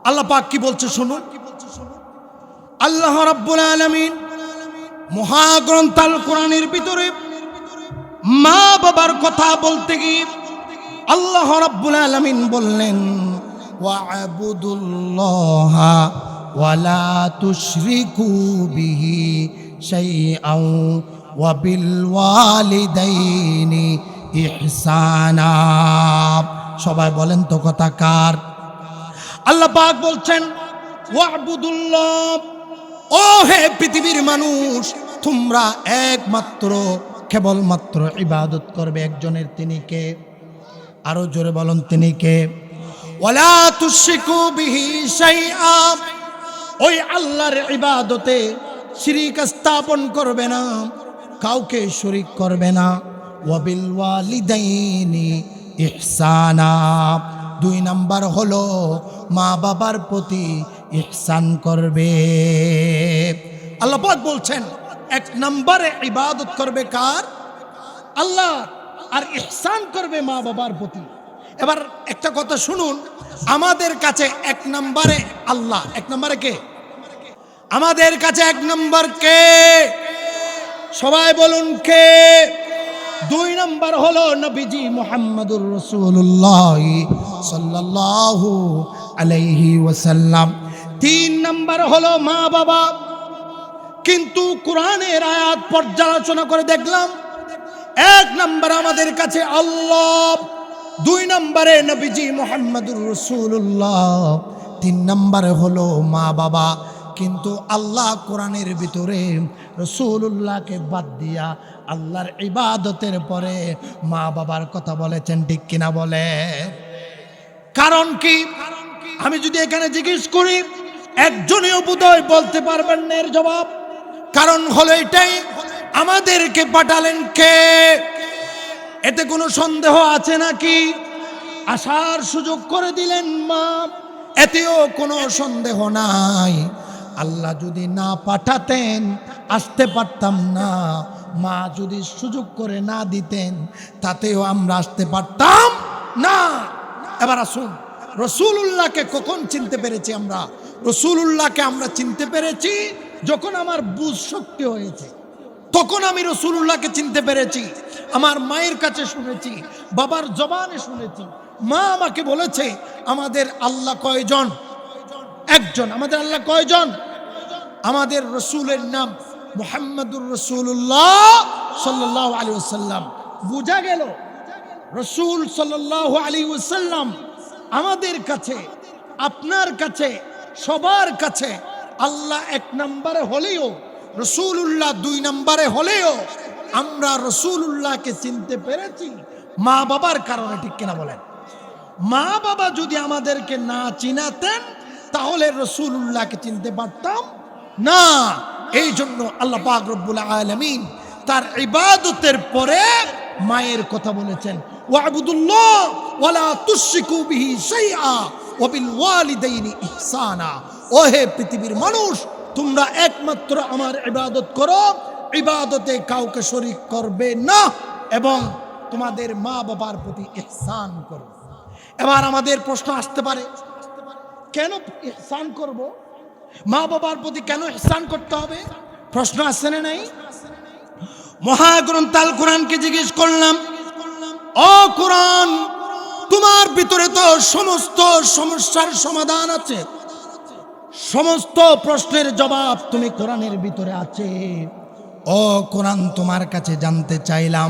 আল্লাহ পাক কি বলছে শুনুন। আল্লাহ রাব্বুল আলামিন মহাগ্রন্থ আল কোরআনের ভিতরে মা বাবার কথা বলতে গিয়ে আল্লাহ রাব্বুল আলামিন বললেন, ওয়া'বুদুল্লাহা ওয়ালা তুশরিকু বিহি শাইআন ওয়া বিল ওয়ালিদাইনি ইহসানা। সবাই বলেন তো কথা কার? আল্লাহ পাক বলছেন, ওয়া'বুদুল্লাহ, ও হে পৃথিবীর মানুষ, তোমরা একমাত্র কেবলমাত্র ইবাদত করবে একজনের, তিনি কে? আরো জোরে বলুন, তিনি কে? ওয়ালা তুশরিকু বিহি শাইআ, ওই আল্লাহর ইবাদতে শিরিক স্থাপন করবে না, কাউকে শরীক করবে না। ওয়া বিল ওয়ালিদাইনি ইহসানা, 2 নাম্বার হলো মা বাবার প্রতি ইহসান করবে। আল্লাহ পাক বলছেন 1 নম্বরে ইবাদত করবে কার? আল্লাহ, আর ইহসান করবে মা বাবার প্রতি। এবার একটা কথা শুনুন, আমাদের কাছে 1 নম্বরে আল্লাহ, 1 নম্বরে কে? আমাদের কাছে 1 নম্বর কে? সবাই বলুন কে? 2 নম্বর হলো নবীজি মুহাম্মদুর রাসূলুল্লাহ সাল্লাল্লাহু আলাইহি ওয়াসাল্লাম। 3 নম্বর হলো মা বাবা। কিন্তু কোরআনের আয়াত পর্যালোচনা করে দেখলাম 1 নম্বর আমাদের কাছে আল্লাহ, 2 নম্বরে নবীজি মুহাম্মদুর রাসূলুল্লাহ, 3 নম্বরে হলো মা বাবা। কিন্তু আল্লাহ কোরআনের ভিতরে রাসূলুল্লাহকে বাদ দিয়া আল্লাহর ইবাদতের পরে মা বাবার কথা বলেছেন, ঠিক কিনা বলে? কারণ কি? আমি যদি এখানে জিজ্ঞেস করি, একজনেও বোধহয় বলতে পারবেন না এর জবাব। কারণ হলো এটাই, আমাদেরকে পাঠালেন কে? এতে কোনো সন্দেহ আছে নাকি? আসার সুযোগ করে দিলেন মা, এতেও কোনো সন্দেহ নাই। আল্লাহ যদি না পাঠাতেন আসতে পারতাম না, মা যদি সুযোগ করে না দিতেন তাতেও আমরা আসতে পারতাম না। এবার আসুন, রাসূলুল্লাহকে কখন চিনতে পেরেছি আমরা? রাসূলুল্লাহকে আমরা চিনতে পেরেছি যখন আমার বুঝ শক্তি হয়েছে, তখন আমি রাসূলুল্লাহকে চিনতে পেরেছি। আমার মায়ের কাছে শুনেছি, বাবার জবানে শুনেছি। মা আমাকে বলেছে আমাদের আল্লাহ কয়জন? একজন। আমাদের আল্লাহ কয়জন? আমাদের রাসূলের নাম মুহাম্মদুর রাসূলুল্লাহ সাল্লাল্লাহু আলাইহি ওয়াসাল্লাম। বুঝা গেল রাসূল সাল্লাল্লাহু আলাইহি ওয়াসাল্লাম আমাদের কাছে, আপনার কাছে, সবার কাছে আল্লাহ 1 নম্বরে হলেও, রাসূলুল্লাহ 2 নম্বরে হলেও আমরা রাসূলুল্লাহকে চিনতে পেরেছি মা বাবার কারণে, ঠিক কিনা বলেন? মা বাবা যদি আমাদেরকে না চিনাতেন তাহলে রাসূলুল্লাহকে চিনতে পারতাম না। এই জন্য আল্লাহ পাক রব্বুল আলামিন তার ইবাদতের পরে মায়ের কথা বলেছেন, ওয়া'বুদুল্লাহ ওয়ালা তুশরিকু বিহি শাইআ ওয়া বিল ওয়ালিদাইনি ইহসানা। ও হে পৃথিবীর মানুষ, তোমরা একমাত্র আমার ইবাদত করো, ইবাদতে কাউকে শরীক করবে না, এবং তোমাদের মা বাবার প্রতি ইহসান করো। এবার আমাদের প্রশ্ন আসতে পারে, কেন ইহসান করব? মা বাবার প্রতি কেন ইহসান করতে হবে? প্রশ্ন আসছে না নাই? মহাগ্রন্থ আল কোরআনকে জিজ্ঞেস করলাম, ও কোরআন, তোমার ভিতরে তো সমস্ত সমস্যার সমাধান আছে, সমস্ত প্রশ্নের জবাব তুমি কোরআনের ভিতরে আছে। ও কোরআন, তোমার কাছে জানতে চাইলাম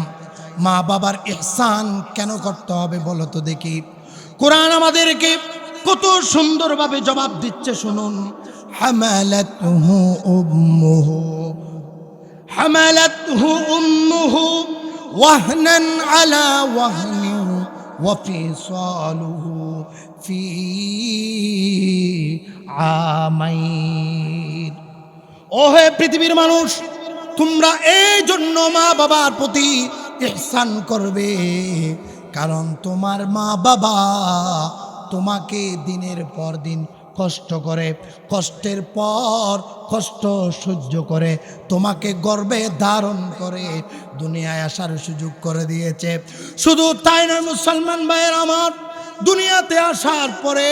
মা বাবার ইহসান কেন করতে হবে বলো তো দেখি। কোরআন আমাদেরকে কত সুন্দরভাবে জবাব দিচ্ছে শুনুন। হামালাতুহু উম্মুহু হামালাতুহু উম্মুহু ওয়াহনান আলা ওয়াহনিন ওয়া ফিসালুহু ফি আমাইন। ওহে পৃথিবীর মানুষ, তোমরা এই জন্য মা বাবার প্রতি ইহসান করবে, কারণ তোমার মা বাবা তোমাকে দিনের পর দিন কষ্ট করে, কষ্টের পর কষ্ট সহ্য করে তোমাকে গর্ভে ধারণ করে দুনিয়ায় আসার সুযোগ করে দিয়েছে। শুধু তাই নয় মুসলমান ভাইয়ের আমার, দুনিয়াতে আসার পরে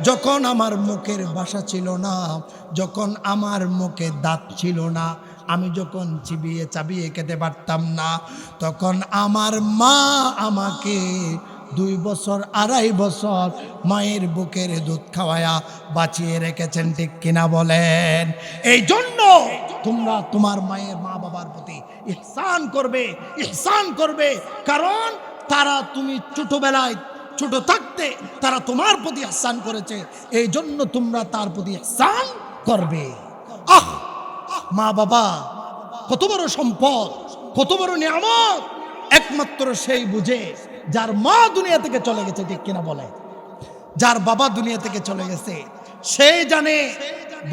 যখন আমার মুখের ভাষা ছিল না, যখন আমার মুখে দাঁত ছিল না, আমি যখন চিবিয়ে চাবিয়ে খেতে পারতাম না, তখন আমার মা আমাকে 2 বছর 2.5 বছর মায়ের বুকের দুধ খাওয়ায়া বাঁচিয়ে রেখেছেন, ঠিক কিনা বলেন? এই জন্য তোমরা তোমার মায়ের মা বাবার প্রতি ইহসান করবে, ইহসান করবে, কারণ তারা তুমি ছোটবেলায় ছোট থাকতে তারা তোমার প্রতি ইহসান করেছে, এই জন্য তোমরা তার প্রতি ইহসান করবে। মা বাবা কত বড় সম্পদ, কত বড় নিয়ামত, একমাত্র সেই বুঝে যার মা দুনিয়া থেকে চলে গেছে, ঠিক কিনা বলে? যার বাবা দুনিয়া থেকে চলে গেছে সেই জানে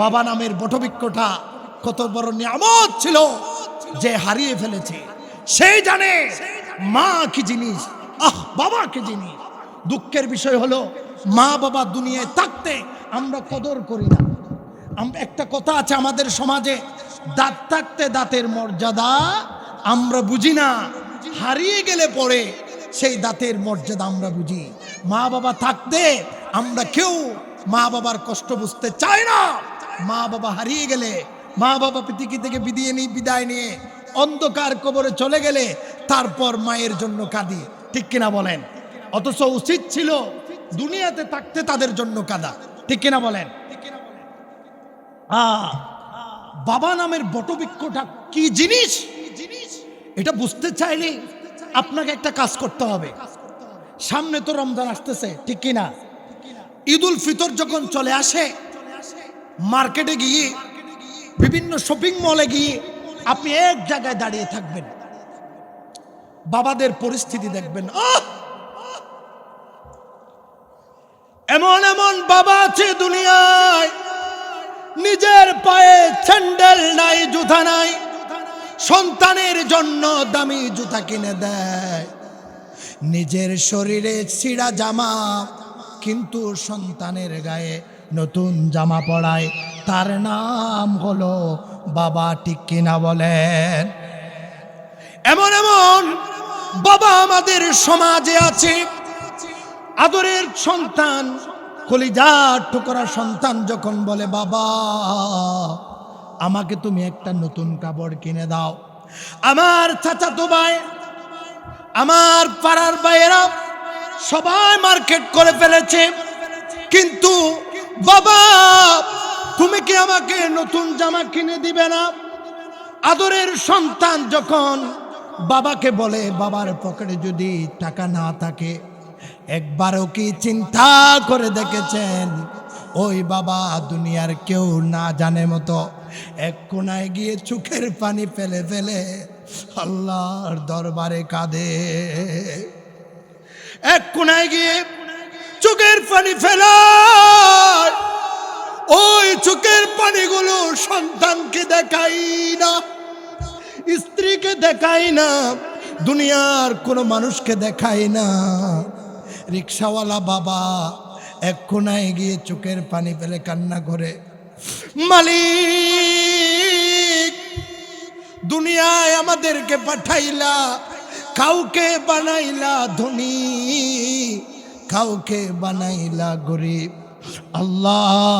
বাবা নামের বটবৃক্ষটা কত বড় নিয়ামত ছিল যে হারিয়ে ফেলেছে। সেই জানে মা কি জিনিস, বাবা কি জিনিস। দুঃখের বিষয় হলো মা বাবা দুনিয়ায় থাকতে আমরা কদর করি না। একটা কথা আছে আমাদের সমাজে, দাঁত থাকতে দাঁতের মর্যাদা আমরা বুঝি না, হারিয়ে গেলে পরে সেই দাঁতের মর্যাদা আমরা বুঝি। মা বাবা থাকতে আমরা কেউ মা বাবার কষ্ট বুঝতে চাই না। মা বাবা হারিয়ে গেলে, মা বাবা পৃথিবী থেকে বিদায় নিয়ে অন্ধকার কবরে চলে গেলে তারপর মায়ের জন্য কাঁদি, ঠিক কিনা বলেন? অথচ উচিত ছিল দুনিয়াতে থাকতে তাদের জন্য কাঁদা, ঠিক কিনা বলেন? বাবা নামের বটবৃক্ষটা কি জিনিস এটা বুঝতে চাইলে আপনাকে একটা কাজ করতে হবে। সামনে তো রমজান আসতেছে, ঠিক কিনা? ঈদুল ফিতর যখন চলে আসে, মার্কেটে গিয়ে বিভিন্ন শপিং মলে গিয়ে আপনি এক জায়গায় দাঁড়িয়ে থাকবেন, বাবাদের পরিস্থিতি দেখবেন। এমন এমন বাবা আছে দুনিয়ায়, নিজের পায়ে স্যান্ডেল নাই, জুতা নাই, সন্তানের জন্য দামি জুতা কিনে দেয়। নিজের শরীরে ছিঁড়া জামা কিন্তু সন্তানের গায়ে নতুন জামা পরায়, তার নাম হলো বাবা, ঠিক কিনা বলেন? এমন এমন বাবা আমাদের সমাজে আছে। আদরের সন্তান, কলিজার টুকরা সন্তান যখন বলে, বাবা আমাকে তুমি একটা নতুন কাপড় কিনে দাও, আমার চাচাতো ভাই, আমার পাড়ার ভাইয়েরা সবাই মার্কেট করে ফেলেছে, কিন্তু বাবা তুমি কি আমাকে নতুন জামা কিনে দিবে না? আদরের সন্তান যখন বাবাকে বলে, বাবার পকেটে যদি টাকা না থাকে, একবারও কি চিন্তা করে দেখেছেন ওই বাবা দুনিয়ার কেউ না জানে মতো এক কোনায় গিয়ে চোখের পানি ফেলে ফেলে আল্লাহর দরবারে কাঁদে? এক কোনায় গিয়ে চোখের পানি ফেলে, ওই চোখের পানিগুলো সন্তানকে দেখাই না, স্ত্রীকে দেখাই না, দুনিয়ার কোনো মানুষকে দেখাই না। রিক্সাওয়ালা বাবা এক কোনায় গিয়ে চোখের পানি ফেলে কান্না করে, মালিক দুনিয়ায় আমাদেরকে পাঠাইলা, কাউকে বানাইলা ধনী, কাউকে বানাইলা গরিব। আল্লাহ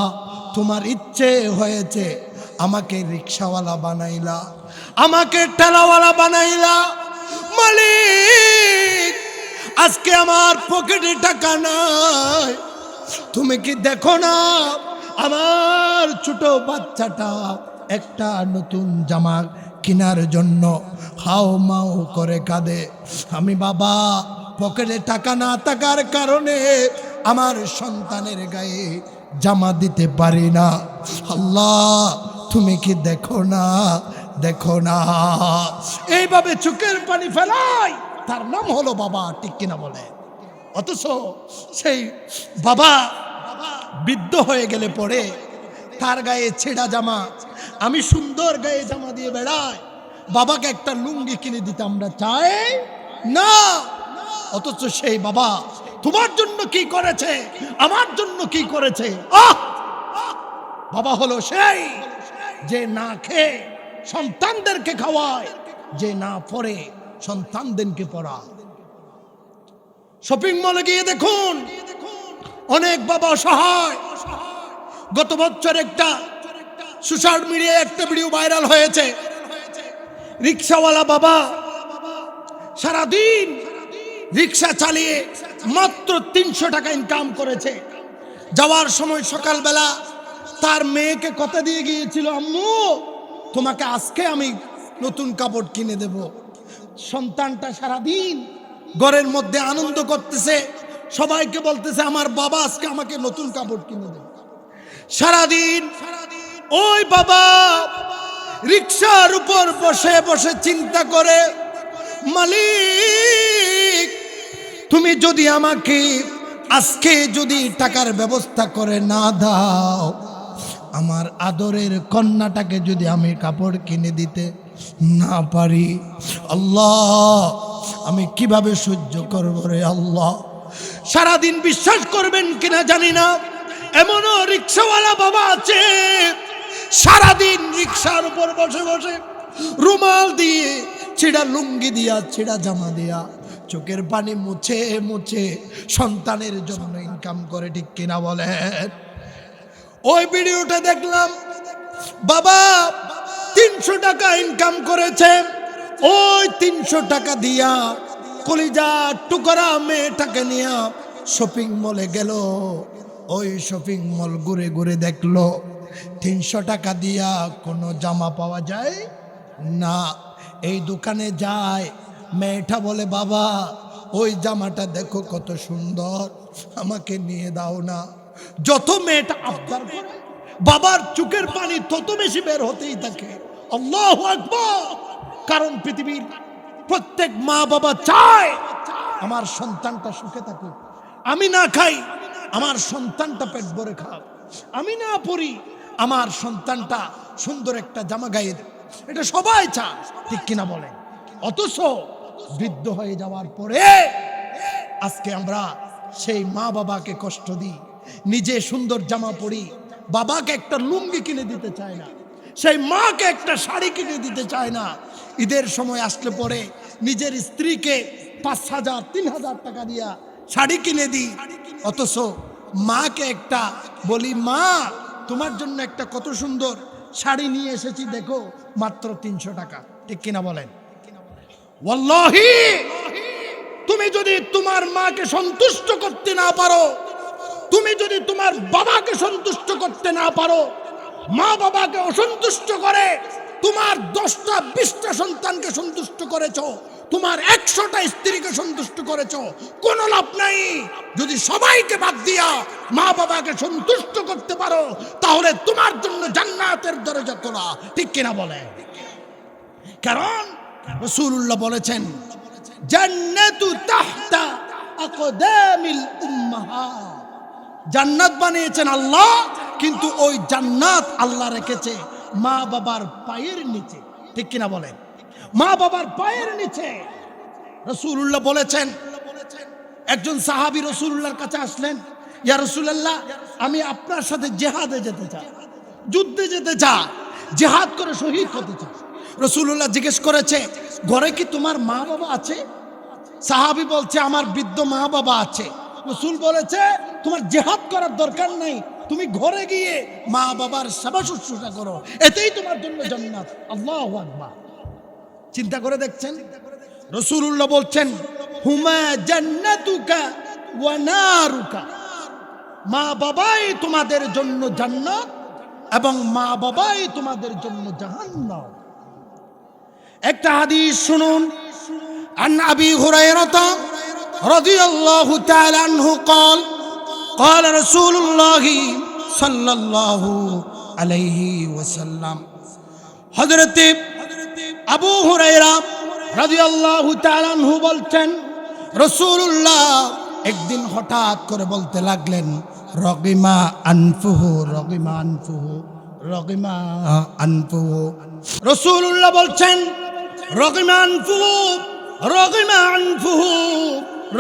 তোমার ইচ্ছে হয়েছে আমাকে রিক্সাওয়ালা বানাইলা, আমাকে ঠেলাওয়ালা বানাইলা। মালিক আজকে আমার পকেটে টাকা নাই, তুমি কি দেখো না আমার ছোট বাচ্চাটা একটা নতুন জামা কেনার জন্য হাও মাও করে কাঁদে? আমি বাবা পকেটে টাকা না থাকার কারণে আমার সন্তানের গায়ে জামা দিতে পারি না। আল্লাহ তুমি কি দেখো না, দেখো না। এইভাবে চোখের পানি ফেলাই, তার নাম হলো বাবা, ঠিক কিনা বলে? অথচ সেই বাবা বৃদ্ধ হয়ে গেলে পরে তার গায়ে ছেঁড়া জামা, আমি সুন্দর গায়ে জামা দিয়ে বেড়াই, বাবাকে একটা লুঙ্গি কিনে দিতে আমরা চাই না। অথচ সেই বাবা তোমার জন্য কি করেছে, আমার জন্য কি করেছে। বাবা হলো সেই যে না খেয়ে সন্তানদেরকে খাওয়ায়, যে না পড়ে সন্তানদেরকে পড়ায়। শপিং মলে গিয়ে দেখুন অনেক বাবা অসহায়। গত বছর একটা সোশ্যাল মিডিয়ায় একটা ভিডিও ভাইরাল হয়েছে, রিক্সাওয়ালা বাবা সারাদিন রিক্সা চালিয়ে মাত্র 300 টাকা ইনকাম করেছে। যাওয়ার সময় সকালবেলা তার মেয়েকে কথা দিয়ে গিয়েছিল, আম্মু তোমাকে আজকে আমি নতুন কাপড় কিনে দেব। সন্তানটা সারাদিন ঘরের মধ্যে আনন্দ করতেছে, সবাইকে বলতেছে আমার বাবা আজকে আমাকে নতুন কাপড় কিনে দেবে। সারাদিন ওই বাবা রিক্সার উপর বসে বসে চিন্তা করে, মালিক তুমি যদি আমাকে আজকে যদি টাকার ব্যবস্থা করে না দাও, আমার আদরের কন্যাটাকে যদি আমি কাপড় কিনে দিতে না পারি, আল্লাহ আমি কিভাবে সহ্য করব রে আল্লাহ। সারাদিন বিশ্বাস করবেন কিনা জানি না, এমনও রিক্সাওয়ালা বাবা আছে সারাদিন রিক্সার উপর বসে বসে রুমাল দিয়ে, ছেঁড়া লুঙ্গি দিয়া, ছেঁড়া জামা দিয়া চোখের পানি মুছে মুছে সন্তানের জন্য ইনকাম করে, ঠিক কিনা বলেন? ওই ভিডিওটা দেখলাম, বাবা 300 টাকা ইনকাম করেছে, ওই 300 টাকা দিয়া কলিজা টুকরা মেয়েটাকে নিয়ে শপিং মলে গেল। ওই শপিং মল ঘুরে ঘুরে দেখলো 300 টাকা দিয়া কোনো জামা পাওয়া যায় না। এই দোকানে যায়, মেয়েটা বলে বাবা ওই জামাটা দেখো কত সুন্দর, আমাকে নিয়ে দাও না। যত মেয়েটা আবদার করে বাবার চোখের পানি তত বেশি বের হতেই থাকে। আল্লাহু আকবার। কারণ পৃথিবীর প্রত্যেক মা বাবা চায় আমার সন্তানটা সুখে থাকুক, আমি না খাই আমার সন্তানটা পেট ভরে খাক, আমি না পড়ি আমার সন্তানটা সুন্দর একটা জামা গায়ে দেয়, এটা সবাই চায়, ঠিক কিনা বলে? অথচ বৃদ্ধ হয়ে যাওয়ার পরে আজকে আমরা সেই মা বাবাকে কষ্ট দিই, নিজে সুন্দর জামা পরি, বাবাকে একটা লুঙ্গি কিনে দিতে চায় না, সেই মাকে একটা শাড়ি কিনে দিতে চায় না। ঈদের সময় আসলে পরে নিজের স্ত্রীকে 5,000 3,000 টাকা দিয়া শাড়ি কিনে দিই, অথচ মাকে একটা বলি, মা তোমার জন্য একটা কত সুন্দর শাড়ি নিয়ে এসেছি দেখো, মাত্র 300 টাকা, ঠিক কিনা বলেন? ওয়াল্লাহি তুমি যদি তোমার মাকে সন্তুষ্ট করতে না পারো, তুমি যদি তোমার বাবাকে সন্তুষ্ট করতে না পারো, মা বাবাকে অসন্তুষ্ট করে তোমার 10টা 20টা সন্তানকে সন্তুষ্ট করেছো, তোমার 100টা স্ত্রীকে সন্তুষ্ট করেছো, কোনো লাভ নাই। যদি সবাইকে বাদ দিয়া মা বাবাকে সন্তুষ্ট করতে পারো, তাহলে তোমার জন্য জান্নাতের দরজা খোলা, ঠিক কিনা বলে? কারণ রাসূলুল্লাহ বলেছেন, জান্নাতু তাহতা আকদামিল উম্মাহাত। জান্নাত বানিয়েছেন আল্লাহ, কিন্তু ওই জান্নাত আল্লাহ রেখেছে মা বাবার পায়ের নিচে, ঠিক কিনা বলেন? মা বাবার পায়ের নিচে। রাসূলুল্লাহ বলেছেন, একজন সাহাবী রাসূলুল্লাহর কাছে আসলেন, ইয়া রাসূলুল্লাহ আমি আপনার সাথে জিহাদে যেতে চাই, যুদ্ধে যেতে চাই, জিহাদ করে শহীদ হতে চাই। রাসূলুল্লাহ জিজ্ঞেস করেছে, ঘরে কি তোমার মা বাবা আছে? সাহাবী বলছে, আমার বৃদ্ধ মা বাবা আছে। রাসূল বলেছে, তোমার জিহাদ করার দরকার নাই, তুমি ঘরে গিয়ে মা বাবার সেবা শুশ্রূষা করো, এতেই তোমার জন্য জান্নাত। আল্লাহু আকবার। চিন্তা করে দেখছেন, রাসূলুল্লাহ বলছেন, হুমা জান্নাতুকা ওয়া নারুকা। মা বাবাই তোমাদের জন্য জান্নাত এবং মা বাবাই তোমাদের জন্য জাহান্নাম। একটা হাদিস শুনুন, আন আবি হুরায়রা রাদিয়াল্লাহু তাআলা আনহু قال قال رسول الله صلى الله عليه وسلم হযরত আবু হুরায়রা রাদিয়াল্লাহু তাআলা আনহু বলছেন রাসূলুল্লাহ একদিন হঠাৎ করে বলতে লাগলেন রগিমা আনফুহু রগিমা আনফুহু রগিমা আনফুহু। রাসূলুল্লাহ বলছেন রগিমা আনফুহু রগিমা আনফুহু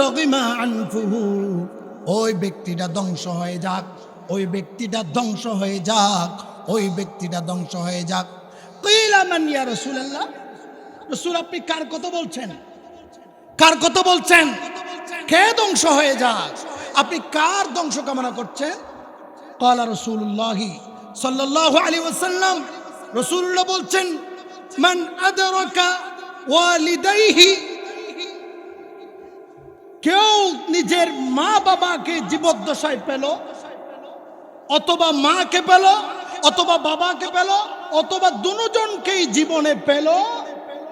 রগিমা আনফুহু। ওই ব্যক্তিটা ধ্বংস হয়ে যাক, ওই ব্যক্তিটা ধ্বংস হয়ে যাক, ওই ব্যক্তিটা ধ্বংস হয়ে যাক। কিলা মান ইয়া রাসূলুল্লাহ, রাসূল আপনি কার কথা বলছেন? কার কথা বলছেন? কে ধ্বংস হয়ে যাক? আপনি কার ধ্বংস কামনা করছেন? ক্বালা রাসূলুল্লাহ সাল্লাল্লাহু আলাইহি ওয়াসাল্লাম, রাসূলুল্লাহ বলছেন মান আদরাকা ওয়ালিদাইহি, কেউ নিজের মা বাবাকে জীবদ্দশায় পেল, অথবা মাকে পেল, অথবা বাবাকে পেল, অথবা দুজনকেই জীবনে পেল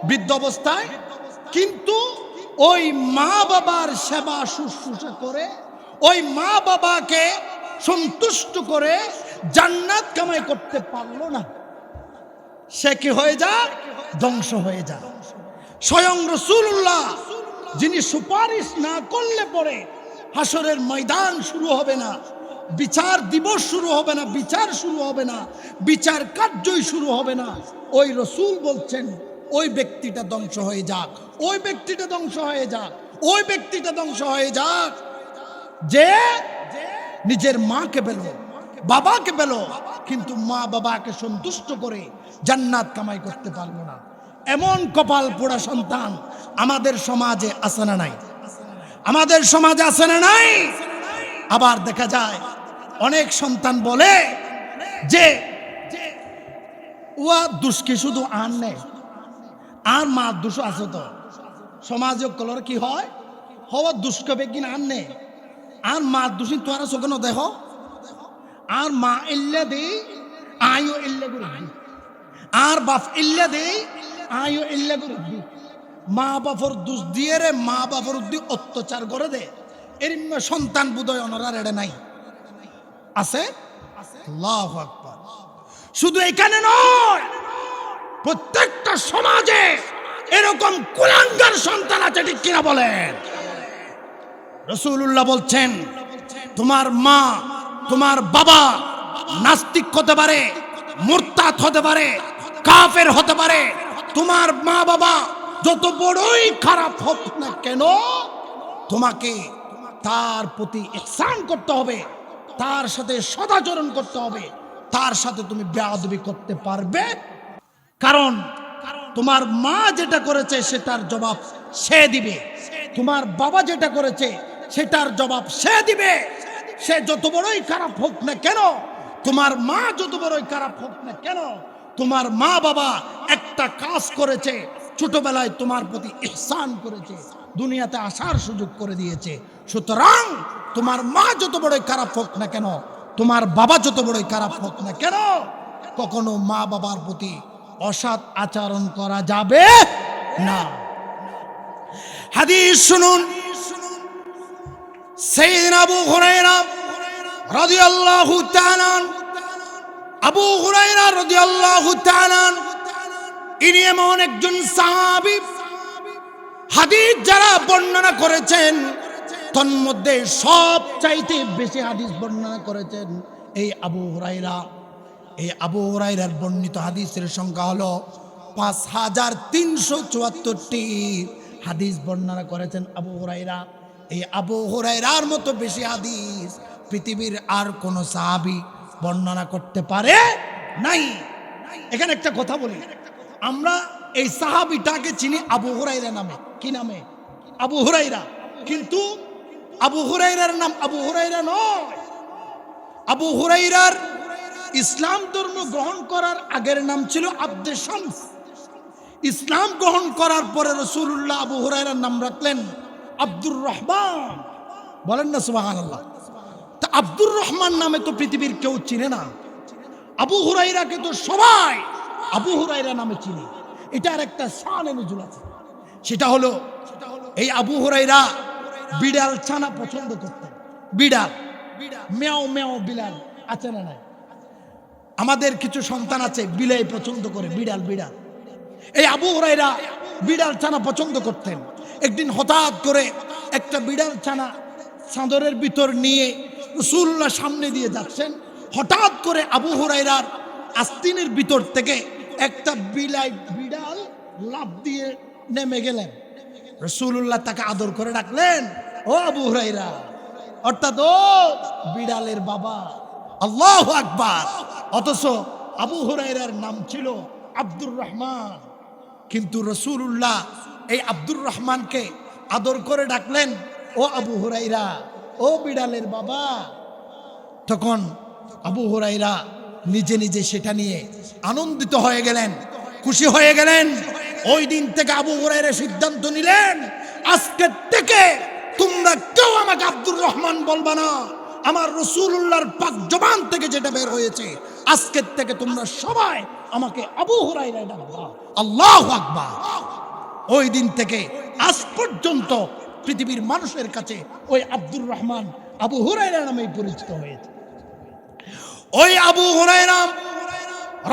বৃদ্ধ অবস্থায়, কিন্তু ওই মা বাবার সেবা শুশ্রূষা করে, ওই মা বাবাকে সন্তুষ্ট করে জান্নাত কামাই করতে পারলো না, সে কি হয়ে যায়? ধ্বংস হয়ে যায়। স্বয়ং রাসূলুল্লাহ যিনি সুপারিশ না করলে পরে হাসরের ময়দান শুরু হবে না, বিচার দিবস শুরু হবে না, বিচার শুরু হবে না, বিচার কার্যই শুরু হবে না, ওই রাসূল বলছেন ওই ব্যক্তিটা ধ্বংস হয়ে যাক, ওই ব্যক্তিটা ধ্বংস হয়ে যাক, ওই ব্যক্তিটা ধ্বংস হয়ে যাক যে নিজের মাকে পেল, বাবাকে পেল, কিন্তু মা বাবাকে সন্তুষ্ট করে জান্নাত কামাই করতে পারলো না। এমন কপাল পোড়া সন্তান আমাদের সমাজে আছে না নাই? আমাদের সমাজে আছে না নাই? আবার দেখা যায় অনেক সন্তান বলে যে ওয়া দুষ্কি শুধু আন নেই, আর মা দুষ আছে তো সমাজে কলর কি হয় হওয়া দুষ্কবে কিনা আন নেই, আর মা দোষী তোরা চোখে দেখো, আর মা ইল্লা দেই আয়ো ইল্লা করে দি, আর বাপ ইল্লা দেই আয়ো ইল্লা করে দি। মা বাপর দোষ দিয়ে রে মা বাপর উদ্দি অত্যাচার করে দে, এর সন্তান বুধয় অনরার এড়ে নাই আছে। আল্লাহু আকবার। শুধু এখানে নয়, প্রত্যেকটা সমাজে এরকম কুলাঙ্গার সন্তান আছে, ঠিক কিনা বলেন? রাসূলুল্লাহ বলছেন তোমার মা তোমার বাবা নাস্তিক হতে পারে, মুরতাদ হতে পারে, কাফের হতে পারে, তোমার মা বাবা যত বড়ই খারাপ হোক না কেন, তোমাকে তার প্রতি ইহসান করতে হবে, তার সাথে সদাচরণ করতে হবে, তার সাথে তুমি বেয়াদবি করতে পারবে। কারণ তোমার মা যেটা করেছে সেটার জবাব সে দিবে, তোমার বাবা যেটা করেছে সেটার জবাব সে দিবে। সে যত বড়ই খারাপ হোক না কেন, তোমার মা যত বড়ই খারাপ হোক না কেন, তোমার মা বাবা একটা কাজ করেছে, ছোটবেলায় তোমার প্রতি ইহসান করেছে, দুনিয়াতে আসার সুযোগ করে দিয়েছে। সুতরাং তোমার মা যত বড়ই খারাপ হোক না কেন, তোমার বাবা যত বড়ই খারাপ হোক না কেন, কখনো মা বাবার প্রতি অসৎ আচরণ করা যাবে না। হাদিস শুনুন, সাইয়েদনা আবু হুরায়রা রাদিয়াল্লাহু তাআলা, আবু হুরায়রা রাদিয়াল্লাহু তাআলা ইনি এমন একজন সাহাবী, হাদিস যারা বর্ণনা করেছেন তন্মধ্যে সবচাইতে বেশি হাদিস বর্ণনা করেছেন এই আবু হুরায়রা। এই আবু হুরায়রার বর্ণিত হাদিসের সংখ্যা হলো 5374টি হাদিস বর্ণনা করেছেন আবু হুরায়রা। এই আবু হুরায়রার মতো বেশি হাদিস পৃথিবীর আর কোন সাহাবী বর্ণনা করতে পারে নাই। এখানে একটা কথা বলি, আমরা এই সাহাবীটাকে চিনি আবু হুরায়রা নামে। কি নামে? আবু হুরায়রা। কিন্তু আবু হুরায়রার নাম আবু হুরায়রা নয়। আবু হুরায়রার ইসলাম ধর্ম গ্রহণ করার আগের নাম ছিল আব্দে শামস। ইসলাম গ্রহণ করার পরে রাসূলুল্লাহ আবু হুরায়রার নাম রাখলেন আব্দুর রহমান। বলেন না সুবহানাল্লাহ। তা আব্দুর রহমান নামে তো পৃথিবীর কেউ চিনে না, আবু হুরায়রাকে তো সবাই আবু হুরায়রা নামে চিনে। এটার একটা শান নজুল আছে, সেটা হলো এই আবু হুরায়রা বিড়াল ছানা পছন্দ করতেন। বিড়াল মেও মেও বিলাল আছে না নাই? আমাদের কিছু সন্তান আছে বিলাই পছন্দ করে, বিড়াল বিড়াল। এই আবু হুরায়রা বিড়াল ছানা পছন্দ করতেন। একদিন হঠাৎ করে একটা বিড়াল ছানা চাদরের ভিতর নিয়ে রাসূলুল্লাহ সামনে দিয়ে যাচ্ছেন। হঠাৎ করে আবু হুরায়রার আস্তিনের ভিতর থেকে একটা বিড়াল লাফ দিয়ে নেমে গেলেন। রাসূলুল্লাহ তাকে আদর করে ডাকলেন, ও আবু হুরায়রা, অর্থাৎ ও বিড়ালের বাবা। আল্লাহু আকবার। অথচ আবু হুরায়রার নাম ছিল আব্দুর রহমান, কিন্তু রাসূলুল্লাহ এই আব্দুর রহমানকে আদর করে ডাকলেন, ও আবু হুরায়রা, ও বিড়ালের বাবা। তখন আবু হুরায়রা নিজে নিজে সেটা নিয়ে আনন্দিত হয়ে গেলেন, খুশি হয়ে গেলেন। ওই দিন থেকে আবু হুরায়রা সিদ্ধান্ত নিলেন, আজকে থেকে তোমরা কেউ আমাকে আব্দুর রহমান বলবা না। আমার রাসূলুল্লাহর পাক জবান থেকে যেটা বের হয়েছে, আজকের থেকে তোমরা সবাই আমাকে আবু হুরায়রা ডাকবা। আল্লাহু আকবার। ওই দিন থেকে আজ পর্যন্ত পৃথিবীর মানুষের কাছে ওই আব্দুর রহমান আবু হুরায়রা নামে পরিচিত হয়েছে। ওই আবু হুরায়রা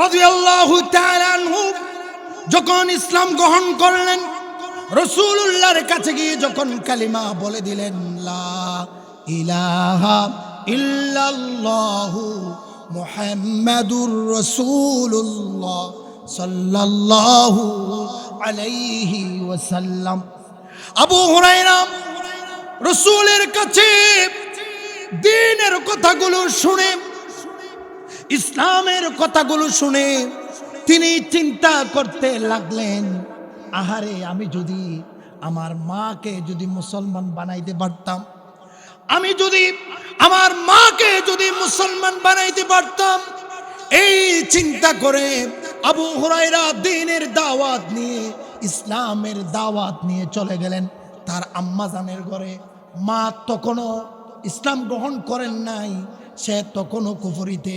রাদিয়াল্লাহু তাআলা আনহু যখন ইসলাম গ্রহণ করলেন, রাসূলুল্লাহর কাছে গিয়ে যখন কালিমা বলে দিলেন, লা ইলাহা ইল্লাল্লাহু মুহাম্মাদুর রাসূলুল্লাহ সাল্লাল্লাহু আলাইহি ওয়াসাল্লাম। আবু হুরায়রা রাসূলের কাছে দ্বীনের কথাগুলো শুনে, ইসলামের কথাগুলো শুনে তিনি চিন্তা করতে লাগলেন, আহারে, আমি যদি আমার মাকে যদি মুসলমান বানাইতে পারতাম, আমি যদি আমার মাকে যদি মুসলমান বানাইতে পারতাম। এই চিন্তা করে আবু হুরায়রা দ্বীনের দাওয়াত নিয়ে, ইসলামের দাওয়াত নিয়ে চলে গেলেন তার আম্মাজানের ঘরে। মা তখনও ইসলাম গ্রহণ করেন নাই, সে তখনও কুফরিতে।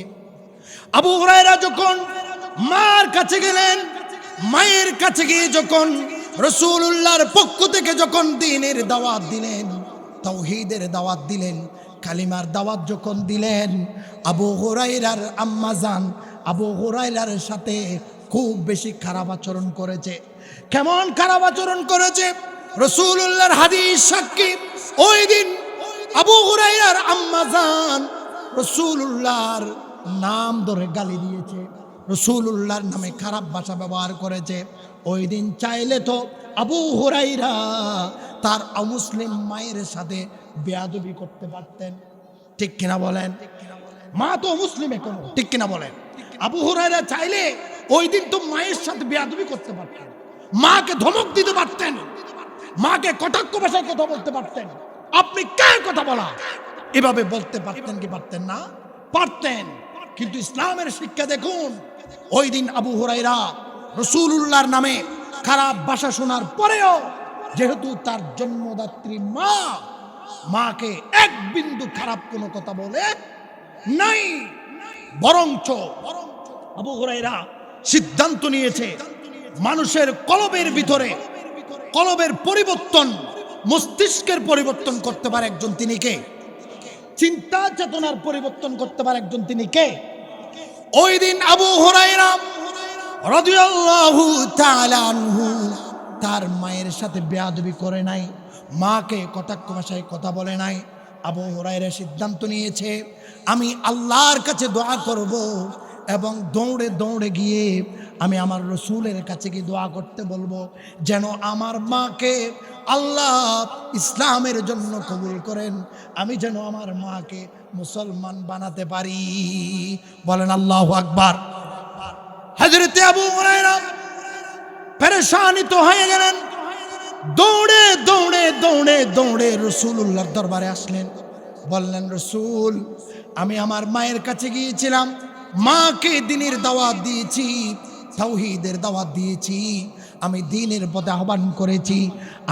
আবু হুরায়রা যখন মার কাছে গেলেন, মায়ের কাছে গিয়ে যখন রাসূলুল্লাহর পক্ষ থেকে যখন দ্বীনের দাওয়াত দিলেন, তাওহীদের দাওয়াত দিলেন, কালিমার দাওয়াত যখন দিলেন, আবু হুরায়রার আম্মাজান আবু হুরায়রার সাথে খুব বেশি খারাপ আচরণ করেছে। কেমন খারাপ আচরণ করেছে? রাসূলুল্লাহর হাদিস সাক্ষী, ওই দিন আবু হুরায়রার আম্মাজান রাসূলুল্লাহর নাম ধরে গালি দিয়েছে, রাসূলুল্লাহর নামে খারাপ ভাষা ব্যবহার করেছে। ওই দিন চাইলে তো আবু হুরায়রা তার অমুসলিম মায়ের সাথে বেয়াদবি করতে পারতেন, ঠিক কিনা বলেন? মা তো মুসলিম এখনো, ঠিক কিনা বলেন? আবু হুরায়রা চাইলে ওই দিন তো মায়ের সাথে বেয়াদবি করতে পারতেন, মাকে ধমক দিতে পারতেন, মাকে কটাক্ষ ভাষায় কথা বলতে পারতেন। আপনি কে কথা বলা, এভাবে বলতে পারতেন কি পারতেন না? পারতেন। কিন্তু ইসলামের শিক্ষা দেখুন, ওই দিন আবু হুরায়রা রাসূলুল্লাহর নামে খারাপ ভাষা শোনার পরেও, যেহেতু তার জন্মদাত্রী মা, মাকে এক বিন্দু খারাপ কোনো কথা বলে নাই। বরঞ্চ আবু হুরায়রা সিদ্ধান্ত নিয়েছে, মানুষের কলবের ভিতরে, কলবের পরিবর্তন, মস্তিষ্কের পরিবর্তন করতে পারে একজন, তিনি কে? চিন্তা চেতনার পরিবর্তন করতে পারে একজন, তিনি কে? ওই দিন আবু হুরায়রা রাদিয়াল্লাহু তাআলা আনহু তার মায়ের সাথে বেয়াদবি করে নাই, মাকে কটাক্ষ ভাষায় কথা বলে নাই। আবু হুরায়রা সিদ্ধান্ত নিয়েছে, আমি আল্লাহর কাছে দোয়া করব এবং দৌড়ে দৌড়ে গিয়ে আমি আমার রাসূলের কাছে গিয়ে দোয়া করতে বলবো, যেন আমার মাকে আল্লাহ ইসলামের জন্য কবুল করেন, আমি যেন আমার মাকে মুসলমান বানাতে পারি। বলেন আল্লাহু আকবার। হযরত আবু হুরায়রা পেরেশানিত হয়ে গেলেন, দৌড়ে দৌড়ে দৌড়ে দৌড়ে রাসূলুল্লাহর দরবারে আসলেন। বললেন, রাসূল, আমি আমার মায়ের কাছে গিয়েছিলাম, মাকে দ্বীনের দাওয়াত দিয়েছি, তাওহীদের দাওয়াত দিয়েছি, আমি দ্বীনের পথে আহ্বান করেছি,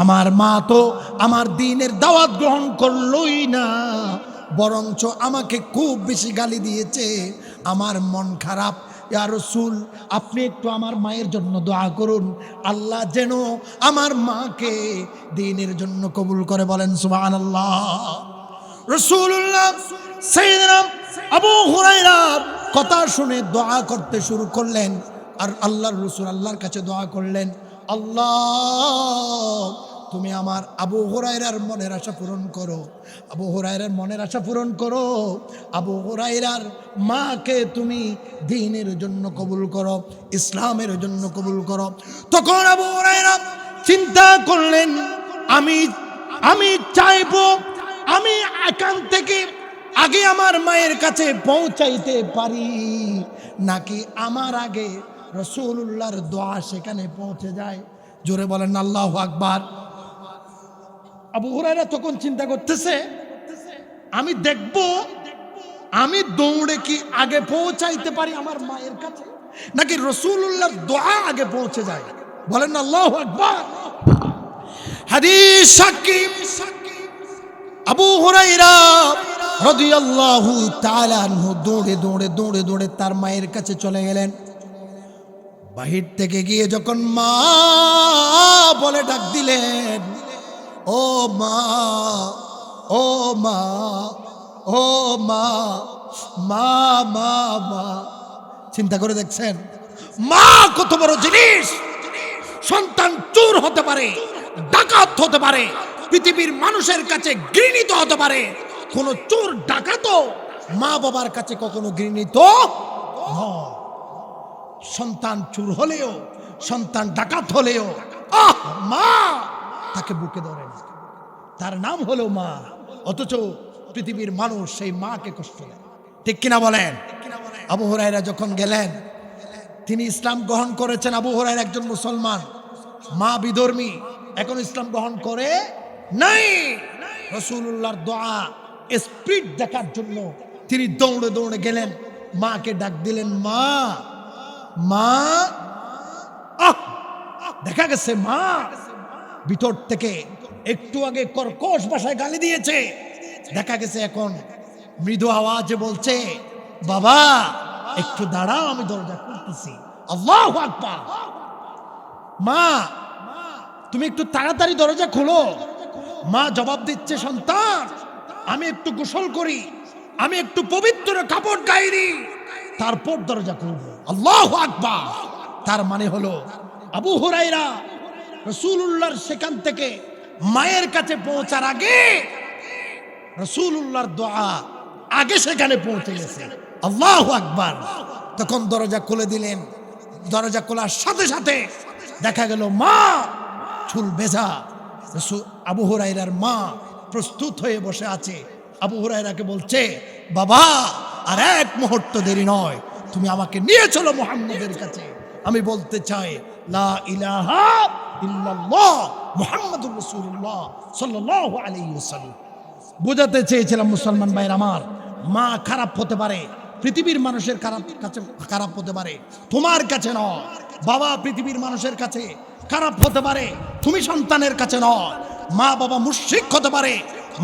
আমার মা তো আমার দ্বীনের দাওয়াত গ্রহণ করলই না, বরঞ্চ আমাকে খুব বেশি গালি দিয়েছে, আমার মন খারাপ। ইয়া রাসূল, আপনি একটু আমার মায়ের জন্য দোয়া করুন, আল্লাহ যেন আমার মাকে দ্বীনের জন্য কবুল করে। বলেন সুবহানাল্লাহ। রাসূলুল্লাহ সাইয়েদনা আবু হুরায়রার কথা শুনে দোয়া করতে শুরু করলেন। আর আল্লাহর রাসূল আল্লাহর কাছে দোয়া করলেন, আল্লাহ তুমি আমার আবু হুরায়রার মনের আশা পূরণ করো, আবু হুরায়রার মনের আশা পূরণ করো। আবু হুরায়রার মাকে তুমি দ্বীনের জন্য কবুল করো, ইসলামের জন্য কবুল করো। তখন আবু হুরায়রা চিন্তা করলেন, আমি চাইবো আমি এখান থেকে আগে আমার মায়ের কাছে পৌঁছাইতে পারি, নাকি আমার আগে রাসূলুল্লাহর দোয়া সেখানে পৌঁছে যায়। জোরে বলেন আল্লাহু আকবার। আবু হুরায়রা তখন চিন্তা করতেছে, আমি দেখব আমি দৌড়ে কি আগে পৌঁছাইতে পারি আমার মায়ের কাছে, নাকি রাসূলুল্লাহর দোয়া আগে পৌঁছে যায়। বলেন আল্লাহু আকবার। হাদিস সাক্ষী আবু হুরায়রা রাদিয়াল্লাহু তাআলা আনহু দৌড়ে দৌড়ে দৌড়ে দৌড়ে তার মায়ের কাছে চলে গেলেন। বাহির থেকে গিয়ে যখন মা বলে ডাক দিলেন, ও মা, ও মা, ও মা, মা মা মা। চিন্তা করে দেখছেন মা কত বড় জিনিস। সন্তান চোর হতে পারে, ডাকাত হতে পারে, পৃথিবীর মানুষের কাছে ঘৃণিত হতে পারে, কোন চোর ডাকাত মা বাবার কাছে কখনো ঘৃণিত নয়। সন্তান চোর হলেও, সন্তান ডাকাত হলেও মা তাকে বুকে ধরেন, তার নাম হলো মা। অথচ পৃথিবীর মানুষ সেই মাকে কষ্ট দেয়। ঠিক কিনা বলেন? আবু হুরায়রা যখন গেলেন, তিনি ইসলাম গ্রহণ করেছেন। আবু হুরায়রা একজন মুসলমান, মা বিধর্মী, এখন ইসলাম গ্রহণ করে নাই। রাসূলুল্লাহর দোয়া স্পিড দেখার জন্য তিনি দৌড়ে দৌড়ে গেলেন, মাকে ডাক দিলেন, মা মা। দেখা গেছে মা ভিতর থেকে একটু আগে কর্কশ ভাষায় গালি দিয়েছে, দেখা গেছে এখন মৃদু আওয়াজে বলছে, বাবা একটু দাঁড়াও, আমি দরজা খুলতেছি। আল্লাহু আকবার। মা তুমি একটু তাড়াতাড়ি দরজা খোলো। মা জবাব দিচ্ছে, সন্তান আমি একটু গোসল করি, আমি একটু পবিত্র কাপড় গায়ে দিই, তারপর দরজা খুলবো। আল্লাহু আকবার। তার মানে হলো আবু হুরায়রা রাসূলুল্লাহর সেখান থেকে মায়ের কাছে পৌঁছার আগে রাসূলুল্লাহর দোয়া আগে সেখানে পৌঁছে গেছে। আল্লাহু আকবার। তখন দরজা খুলে দিলেন। দরজা খোলার সাথে সাথে দেখা গেল মা চুল ভেজা। আবু হুরায়রার মা প্রস্তুত হয়ে বসে আছে। আবু হুরায়রাকে বলছে, বাবা আর এক মুহূর্ত দেরি নয়, তুমি আমাকে নিয়ে চলো মুহাম্মদের কাছে। আমি বলতে চাই লা ইলাহা ইল্লাল্লাহ মুহাম্মাদুর রাসূলুল্লাহ সাল্লাল্লাহু আলাইহি ওয়াসাল্লাম। বোঝাতে চেয়েছিলাম মুসলমান ভাইরা আমার, মা খারাপ হতে পারে, পৃথিবীর মানুষের খারাপ হতে পারে, তোমার কাছে নয়। বাবা পৃথিবীর মানুষের কাছে খারাপ হতে পারে, তুমি সন্তানের কাছে নয়। মা বাবা মুশরিক হতে পারে,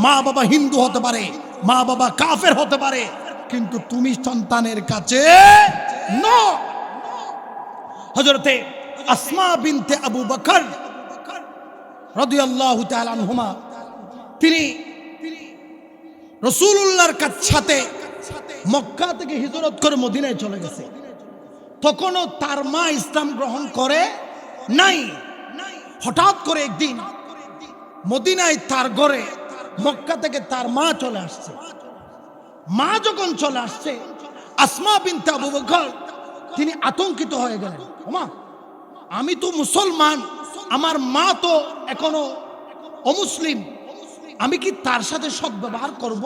মা বাবা হিন্দু হতে পারে, মা বাবা কাফের হতে পারে, কিন্তু তুমি সন্তানের কাছে নয়। হযরতে আসমা বিনতে আবু বকর রাদিয়াল্লাহু তাআলা আনহুমা, তিনি রাসূলুল্লাহর সাথে মক্কা থেকে হিজরত করে মদিনায় চলে গেছে। তখনও তার মা ইসলাম গ্রহণ করে নাই। হঠাৎ করে একদিন মদিনায় তার ঘরে, মক্কা থেকে তার মা চলে আসছে। মা যখন চলে আসছে, আসমা বিনতে আবু বকর তিনি আতঙ্কিত হয়ে গেলেন। মা, আমি তো মুসলমান, আমার মা তো এখনো অমুসলিম, আমি কি তার সাথে সদ্ব্যবহার করব?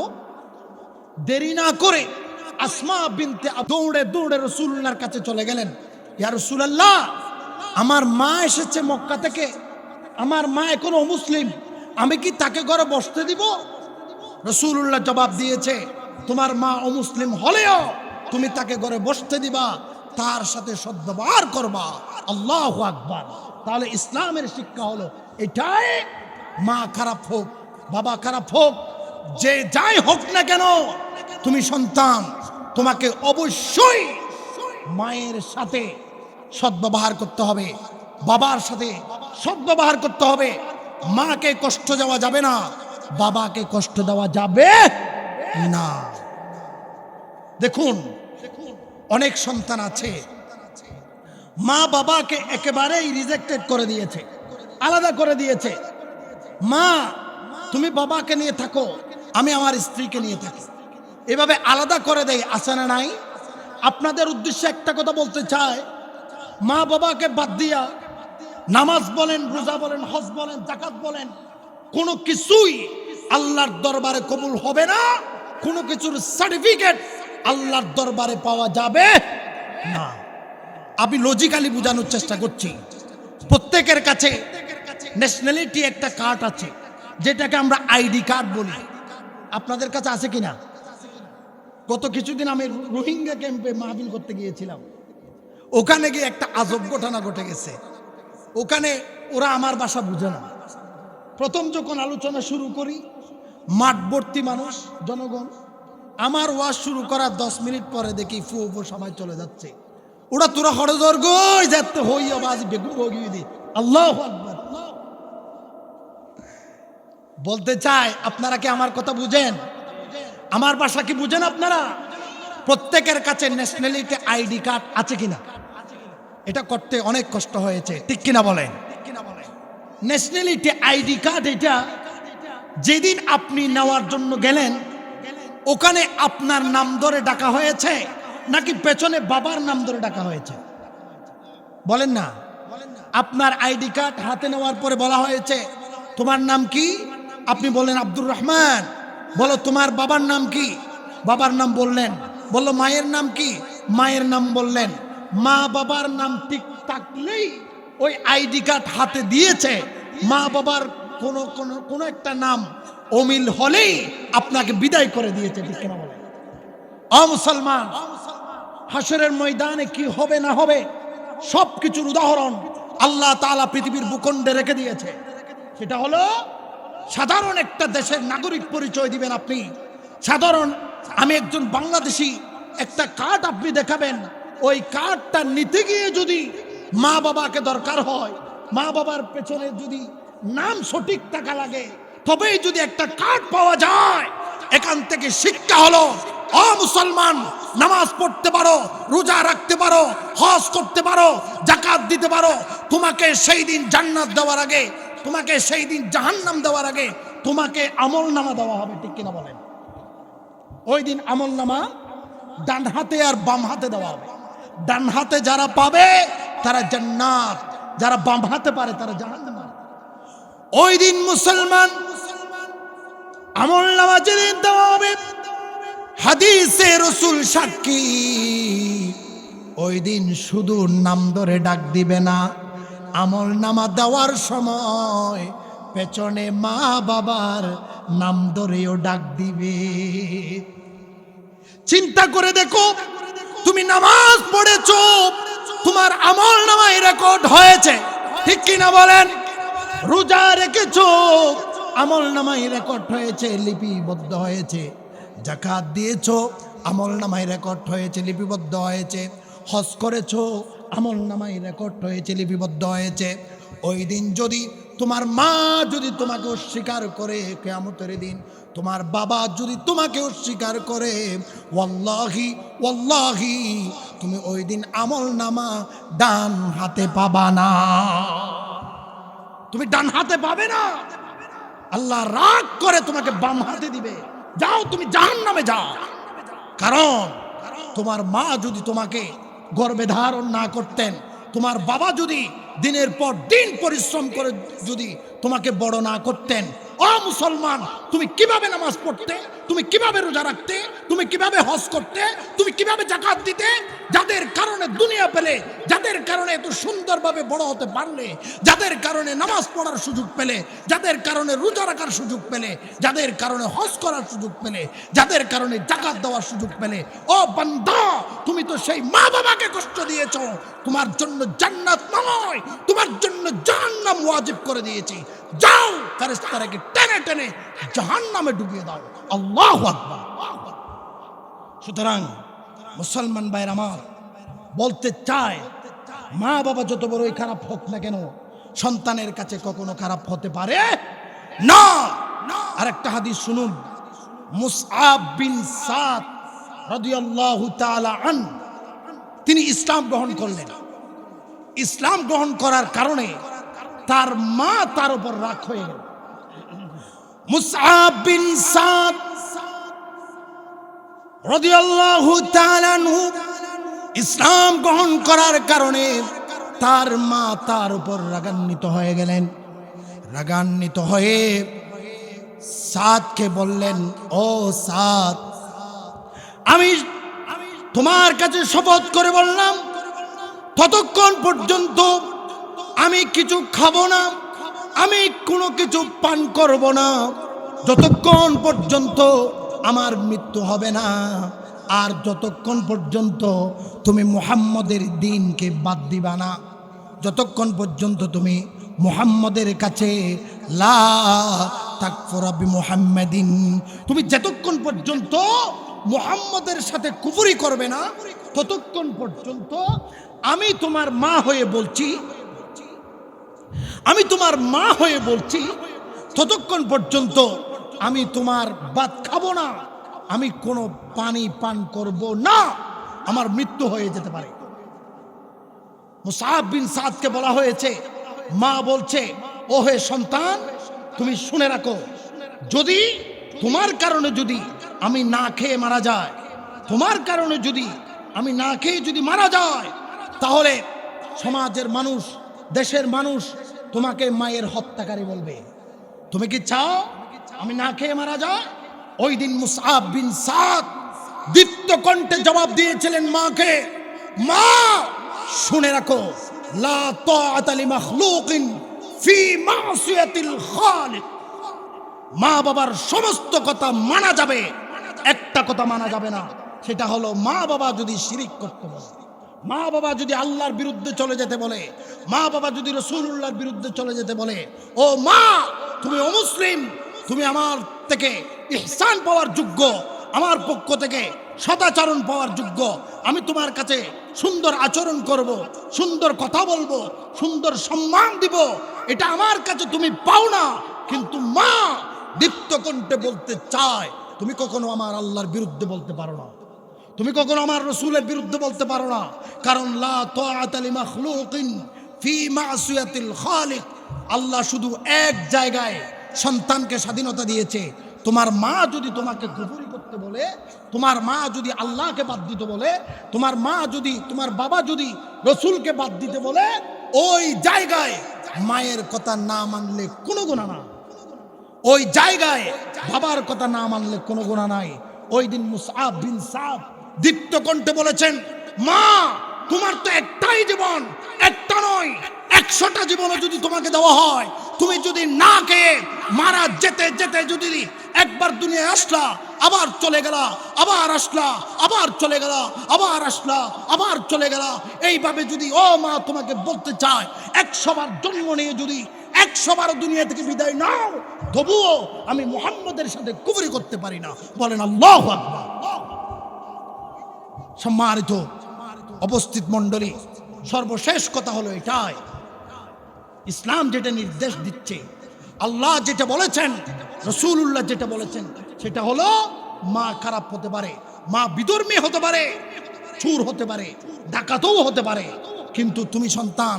দেরি না করে আসমা বিনতে দৌড়ে দৌড়ে রাসূলুল্লাহর কাছে চলে গেলেন। ইয়া রাসূলুল্লাহ, আমার মা এসেছে মক্কা থেকে, আমার মা এখনো অমুসলিম, আমি কি তাকে ঘরে বসতে দিব? রাসূলুল্লাহ জবাব দিয়েছে, তোমার মা অমুসলিম হলেও তুমি তাকে ঘরে বসতে দিবা, তার সাথে সদ্ব্যবহার করবা। আল্লাহু আকবার। তাহলে ইসলামের শিক্ষা হলো এটাই, মা খারাপ হোক, বাবা খারাপ হোক, যে যাই হোক না কেন, তুমি সন্তান, তোমাকে অবশ্যই মায়ের সাথে সদ্ব্যবহার করতে হবে, বাবার সাথে সদ্ব্যবহার করতে হবে। মাকে কষ্ট দেওয়া যাবে না, বাবাকে কষ্ট দেওয়া যাবে না। দেখুন, অনেক সন্তান আছে মা বাবাকে একেবারেই রিজেক্টেড করে দিয়েছে, আলাদা করে দিয়েছে। মা তুমি বাবাকে নিয়ে থাকো, আমি আমার স্ত্রীকে নিয়ে থাকি, এভাবে আলাদা করে দেয়। আছে না নাই? আপনাদের উদ্দেশ্যে একটা কথা বলতে চাই, মা বাবাকে বাদ দিয়া নামাজ বলেন, রোজা বলেন, হজ বলেন, যাকাত বলেন, কোনো কিছুই আল্লাহর দরবারে কবুল হবে না। কোনো কিছুর সার্টিফিকেট আল্লাহর দরবারে পাওয়া যাবে না। আমি লজিক্যালি বোঝানোর চেষ্টা করছি। প্রত্যেকের কাছে ন্যাশনালিটি একটা কার্ড আছে, যেটাকে আমরা আইডি কার্ড বলি। আপনাদের কাছে আছে কিনা? গত কিছুদিন আমি রোহিঙ্গা ক্যাম্পে মাহফিল করতে গিয়েছিলাম। ওখানে গিয়ে একটা আজব ঘটনা ঘটে গেছে। ওখানে ওরা আমার ভাষা বুঝে না। প্রথম যখন আলোচনা শুরু করি, মাঠ ভর্তি মানুষ, জনগণ। আমার ওয়াজ শুরু করার 10 মিনিট পরে দেখি ফু সময় চলে যাচ্ছে। ওরা তোরা হরজর গই যেতে হই আওয়াজ বেগুন ভগিয়ে দি। আল্লাহু আকবার। বলতে চাই, আপনারা কি আমার কথা বুঝেন? আমার ভাষা কি বুঝেন আপনারা? প্রত্যেকের কাছে ন্যাশনালিটি আইডি কার্ড আছে কিনা? এটা করতে অনেক কষ্ট হয়েছে, ঠিক কিনা বলেন? ন্যাশনালিটি আইডি কার্ড এটা যেদিন আপনি নেওয়ার জন্য গেলেন, ওখানে আপনার নাম ধরে ডাকা হয়েছে নাকি পেছনে বাবার নাম ধরে ডাকা হয়েছে? বলেন না। আপনার আইডি কার্ড হাতে নেওয়ার পরে বলা হয়েছে তোমার নাম কি? আপনি বললেন আব্দুর রহমান। বলো তোমার বাবার নাম কি? বাবার নাম বললেন। বললো মায়ের নাম কি? মায়ের নাম বললেন। মা বাবার নাম ঠিক থাকলেই ওই আইডি কার্ড হাতে দিয়েছে। মা বাবার কোনো একটা নাম অমিল হলেই আপনাকে বিদায় করে দিয়েছে, ঠিক কিনা বলেন? মুসলমান, হাসরের ময়দানে কি হবে না হবে সবকিছুর উদাহরণ আল্লাহ তাআলা পৃথিবীর ভূখণ্ডে রেখে দিয়েছে। সেটা হলো সাধারণ একটা দেশের নাগরিক পরিচয় দিবেন আপনি। সাধারণ, আমি একজন বাংলাদেশি, একটা কার্ড আপনি দেখাবেন। ওই কার্ডটা নিতে গিয়ে যদি মা বাবাকে দরকার হয়, মা বাবার পেছনে যদি নাম সঠিক টাকা লাগে, তবেই যদি একটা কার্ড পাওয়া যায়। এখান থেকে শিক্ষা হলো, মুসলমান, নামাজ পড়তে পারো, রোজা রাখতে পারো, হজ করতে পারো, যাকাত দিতে পারো, তোমাকে সেই দিন জান্নাত দেওয়ার আগে, তোমাকে সেই দিন জাহান্নাম দেওয়ার আগে তোমাকে আমল নামা দেওয়া হবে, ঠিক কিনা বলেন? ওই দিন আমল নামা ডান হাতে আর বাম হাতে দেওয়া হবে। ডান হাতে যারা পাবে তারা জান্নাত, যারা বাম হাতে পারে তারা জাহান্নাম। ওই দিন মুসলমান আমল নামা যেদিন দেওয়া হবে, হাদিসে রাসূল সাক্ষী, ওই দিন শুধু নাম ধরে ডাক দিবে না, আমল নামা দেওয়ার সময় পেছনে মা বাবার নাম ধরেও ডাক দিবে। চিন্তা করে দেখো, তুমি নামাজ পড়েছো, তোমার আমল নামায় রেকর্ড হয়েছে, ঠিক কিনা বলেন? রোজা রেখেছো, আমল নামায় রেকর্ড হয়েছে, লিপিবদ্ধ হয়েছে। যাকাত দিয়েছো, আমল নামায় রেকর্ড হয়েছে, লিপিবদ্ধ হয়েছে। হজ করেছো, আমল নামায় রেকর্ড হয়েছে, লিপিবদ্ধ হয়েছে। ওই দিন যদি তোমার মা যদি তোমাকে অস্বীকার করে, কিয়ামতের দিন তোমার বাবা যদি তোমাকে অস্বীকার করে, ওয়াল্লাহি ওয়াল্লাহি তুমি ওই দিন আমল নামা ডান হাতে পাবা না। তুমি ডান হাতে পাবে না, আল্লাহ রাগ করে তোমাকে বাম হাতে দিবে। যাও, তুমি জাহান্নামে যাও। কারণ তোমার মা যদি তোমাকে গর্ভে ধারণ না করতেন, তোমার বাবা যদি দিনের পর দিন পরিশ্রম করে যদি তোমাকে বড় না করতেন, মুসলমান, তুমি কিভাবে নামাজ পড়তে, তুমি কিভাবে রোজা রাখতে, তুমি কিভাবে হজ করতে, তুমি কিভাবে যাকাত দিতে? যাদের কারণে দুনিয়া পেলে, যাদের কারণে এত সুন্দরভাবে বড় হতে পারলে, যাদের কারণে নামাজ পড়ার সুযোগ পেলে, যাদের কারণে রোজা রাখার সুযোগ পেলে, যাদের কারণে হজ করার সুযোগ পেলে, যাদের কারণে যাকাত দেওয়ার সুযোগ পেলে, ও বান্দা, তুমি তো সেই মা বাবাকে কষ্ট দিয়েছো। তোমার জন্য জান্নাত নয়, তোমার জন্য জাহান্নাম ওয়াজিব করে দিয়েছি। যাও, ফেরেশতাকে টেনে টেনে জাহান্নামে ডুবিয়ে দাও। আল্লাহু আকবার। সুতরাং মুসলমান ভাইরা আমার, বলতে চায়, মা বাবা যত বড়ই খারাপ হোক না কেন, সন্তানের কাছে কখনো খারাপ হতে পারে না। আরেকটা হাদিস শুনুন, মুসআব বিন সাদ রাদিয়াল্লাহু তাআলা আনহু তিনি ইসলাম গ্রহণ করলেন। ইসলাম গ্রহণ করার কারণে তার মা তার উপর রাগ হয়ে গেল। মুসআব বিন সাদ রাদিয়াল্লাহু তাআলা আনহু ইসলাম গ্রহণ করার কারণে তার মা তার উপর রাগান্বিত হয়ে গেলেন। রাগান্বিত হয়ে সাদকে বললেন, ও সাদ, আমি তোমার কাছে শপথ করে বললাম, ততক্ষণ পর্যন্ত আমি কিছু খাবো না, আমি কোনো কিছু পান করব না, যতক্ষণ পর্যন্ত আমার মৃত্যু হবে না, আর যতক্ষণ পর্যন্ত তুমি মুহাম্মদের দ্বীনকে বাদ দিবা না, যতক্ষণ পর্যন্ত তুমি মুহাম্মদের কাছে লা তাকফুরা বিমুহাম্মাদিন, তুমি যতক্ষণ পর্যন্ত মুহাম্মদের সাথে কুফরি করবে না, ততক্ষণ পর্যন্ত আমি তোমার মা হয়ে বলছি, আমি তোমার মা হয়ে বলছি, ততক্ষণ পর্যন্ত আমি তোমার ভাত খাবো না, আমি কোনো পানি পান করব না, আমার মৃত্যু হয়ে যেতে পারে। মুসআব বিন সাদকে বলা হয়েছে, মা বলছে, ও হে সন্তান, তুমি শুনে রাখো, যদি তোমার কারণে যদি আমি না খেয়ে মারা যায়, তোমার কারণে যদি আমি না খেয়ে যদি মারা যায়, তাহলে সমাজের মানুষ, দেশের মানুষ তোমাকে মায়ের হত্যাকারী বলবে। তুমি কি চাও আমি না খেয়ে মারা যায়? ওই দিন মুসআব বিন সাদ দীপ্ত কণ্ঠে জবাব দিয়েছিলেন মাকে, মা শুনে রাখো, লা তাআতা লিমাখলুকিন ফি মাসিয়াতিল খালিক। মা বাবার সমস্ত কথা মানা যাবে, একটা কথা মানা যাবে না, সেটা হলো মা বাবা যদি শিরিক করতে বলে, মা বাবা যদি আল্লাহর বিরুদ্ধে চলে যেতে বলে, মা বাবা যদি রাসূলুল্লাহর বিরুদ্ধে চলে যেতে বলে, ও মা তুমি অমুসলিম, তুমি আমার থেকে ইহসান পাওয়ার যোগ্য, আমার পক্ষ থেকে সদাচরণ পাওয়ার যোগ্য, আমি তোমার কাছে সুন্দর আচরণ করব, সুন্দর কথা বলবো, সুন্দর সম্মান দিব, এটা আমার কাছে তুমি পাও না। কিন্তু মা দীপ্ত কণ্ঠে বলতে চায়, তুমি কখনো আমার আল্লাহর বিরুদ্ধে বলতে পারো না, তুমি কখনো আমার রাসূলের বিরুদ্ধে বলতে পারো না, কারণ লা তাআতা লিমাখলুকিন ফি মাসিয়াতিল খালিক। আল্লাহ শুধু এক জায়গায় সন্তানকে স্বাধীনতা দিয়েছে, তোমার মা যদি তোমাকে কুফরি করতে বলে, তোমার মা যদি আল্লাহকে বাদ দিতে বলে, তোমার মা যদি, তোমার বাবা যদি রাসূলকে বাদ দিতে বলে, ওই জায়গায় মায়ের কথা না মানলে কোনো গুনাহ না, ওই জায়গায় বাবার কথা না মানলে কোনো গুনাহ নাই। ওই দিন মুসআব বিন সাদ দীপ্ত কণ্ঠে বলেছেন, মা তোমার তো একটাই জীবন, একটা নয় 100টা জীবনও যদি তোমাকে দেওয়া হয়, তুমি যদি না খেয়ে মারা যেতে যেতে যদি একবার দুনিয়ায় আসলা, আবার চলে গেলা, আবার আসলা, আবার চলে গেলা, আবার আসলা, আবার চলে গেলা, এইভাবে যদি ও মা তোমাকে বলতে চায়, 100 বার জন্ম নিয়ে যদি 100 বার দুনিয়া থেকে বিদায় নাও, তবুও আমি মুহাম্মদের সাথে কুফরি করতে পারি না। বলেন আল্লাহু আকবার। সম্মানিত উপস্থিত মণ্ডলী, সর্বশেষ কথা হলো এটাই, ইসলাম যেটা নির্দেশ দিচ্ছে, আল্লাহ যেটা বলেছেন, রাসূলুল্লাহ যেটা বলেছেন, সেটা হলো মা খারাপ হতে পারে, মা বিধর্মী হতে পারে, চোর হতে পারে, ডাকাতও হতে পারে, কিন্তু তুমি সন্তান,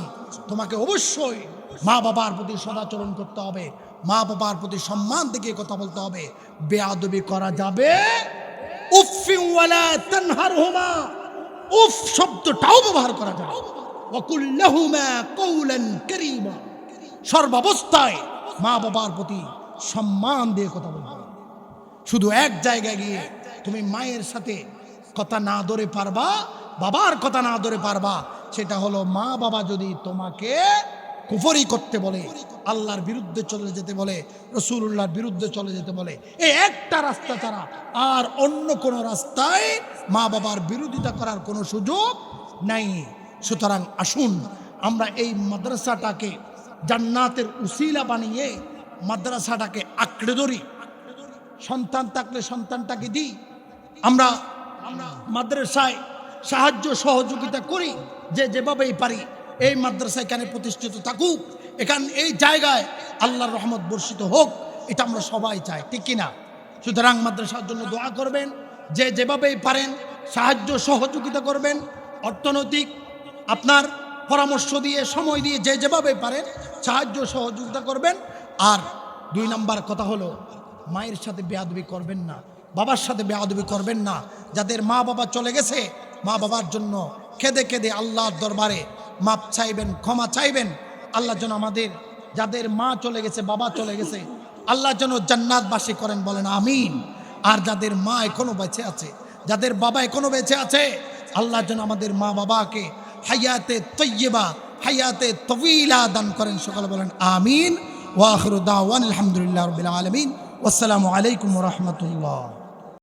তোমাকে অবশ্যই মা বাবার প্রতি সদাচরণ করতে হবে, মা বাবার প্রতি সম্মান দেখিয়ে কথা বলতে হবে, বেয়াদবি করা যাবে, উফফি ওয়ালা তানহারহুমা, উফ শব্দটাও ব্যবহার করা যাবে, ওয়াকুল লাহুমা কওলান কারীমা, সর্বাবস্থায় মা বাবার প্রতি সম্মান দিয়ে কথা বলবে। শুধু এক জায়গায় গিয়ে তুমি মায়ের সাথে কথা না ধরে পারবা, বাবার কথা না ধরে পারবা, সেটা হলো মা বাবা যদি তোমাকে কুফরি করতে বলে, আল্লাহর বিরুদ্ধে চলে যেতে বলে, রাসূলুল্লাহর বিরুদ্ধে চলে যেতে বলে, এই একটা রাস্তা ছাড়া আর অন্য কোনো রাস্তায় মা বাবার বিরোধিতা করার কোনো সুযোগ নাই। সুতরাং আসুন আমরা এই মাদ্রাসাটাকে জান্নাতের উসিলা বানিয়ে মাদ্রাসাটাকে আঁকড়ে ধরি, সন্তান থাকলে সন্তানটাকে দিই, আমরা মাদ্রাসায় সাহায্য সহযোগিতা করি, যে যেভাবেই পারি এই মাদ্রাসা এখানে প্রতিষ্ঠিত থাকুক, এখান এই জায়গায় আল্লাহর রহমত বর্ষিত হোক, এটা আমরা সবাই চাই, ঠিক কিনা? সুতরাং মাদ্রাসার জন্য দোয়া করবেন, যে যেভাবেই পারেন সাহায্য সহযোগিতা করবেন, অর্থনৈতিক আপনার পরামর্শ দিয়ে, সময় দিয়ে, যে যেভাবে পারেন সাহায্য সহযোগিতা করবেন। আর 2 নাম্বার কথা হলো, মায়ের সাথে বেয়াদবি করবেন না, বাবার সাথে বেয়াদবি করবেন না। যাদের মা বাবা চলে গেছে, মা বাবার জন্য কেঁদে কেঁদে আল্লাহর দরবারে মাপ চাইবেন, ক্ষমা চাইবেন। আল্লাহ যেন আমাদের যাদের মা চলে গেছে, বাবা চলে গেছে, আল্লাহ যেন জান্নাতবাসী করেন, বলেন আমিন। আর যাদের মা এখনো বেঁচে আছে, যাদের বাবা এখনো বেঁচে আছে, আল্লাহ যেন আমাদের মা বাবাকে হায়াতে তৈয়বা, হায়াতে তওয়িলা দান করেন। সকলে বলেন আমিন। ওয়া আখিরু দাওয়ানা আলহামদুলিল্লাহি রাব্বিল আলামিন। ওয়াসসালামু আলাইকুম ওয়া রাহমাতুল্লাহ।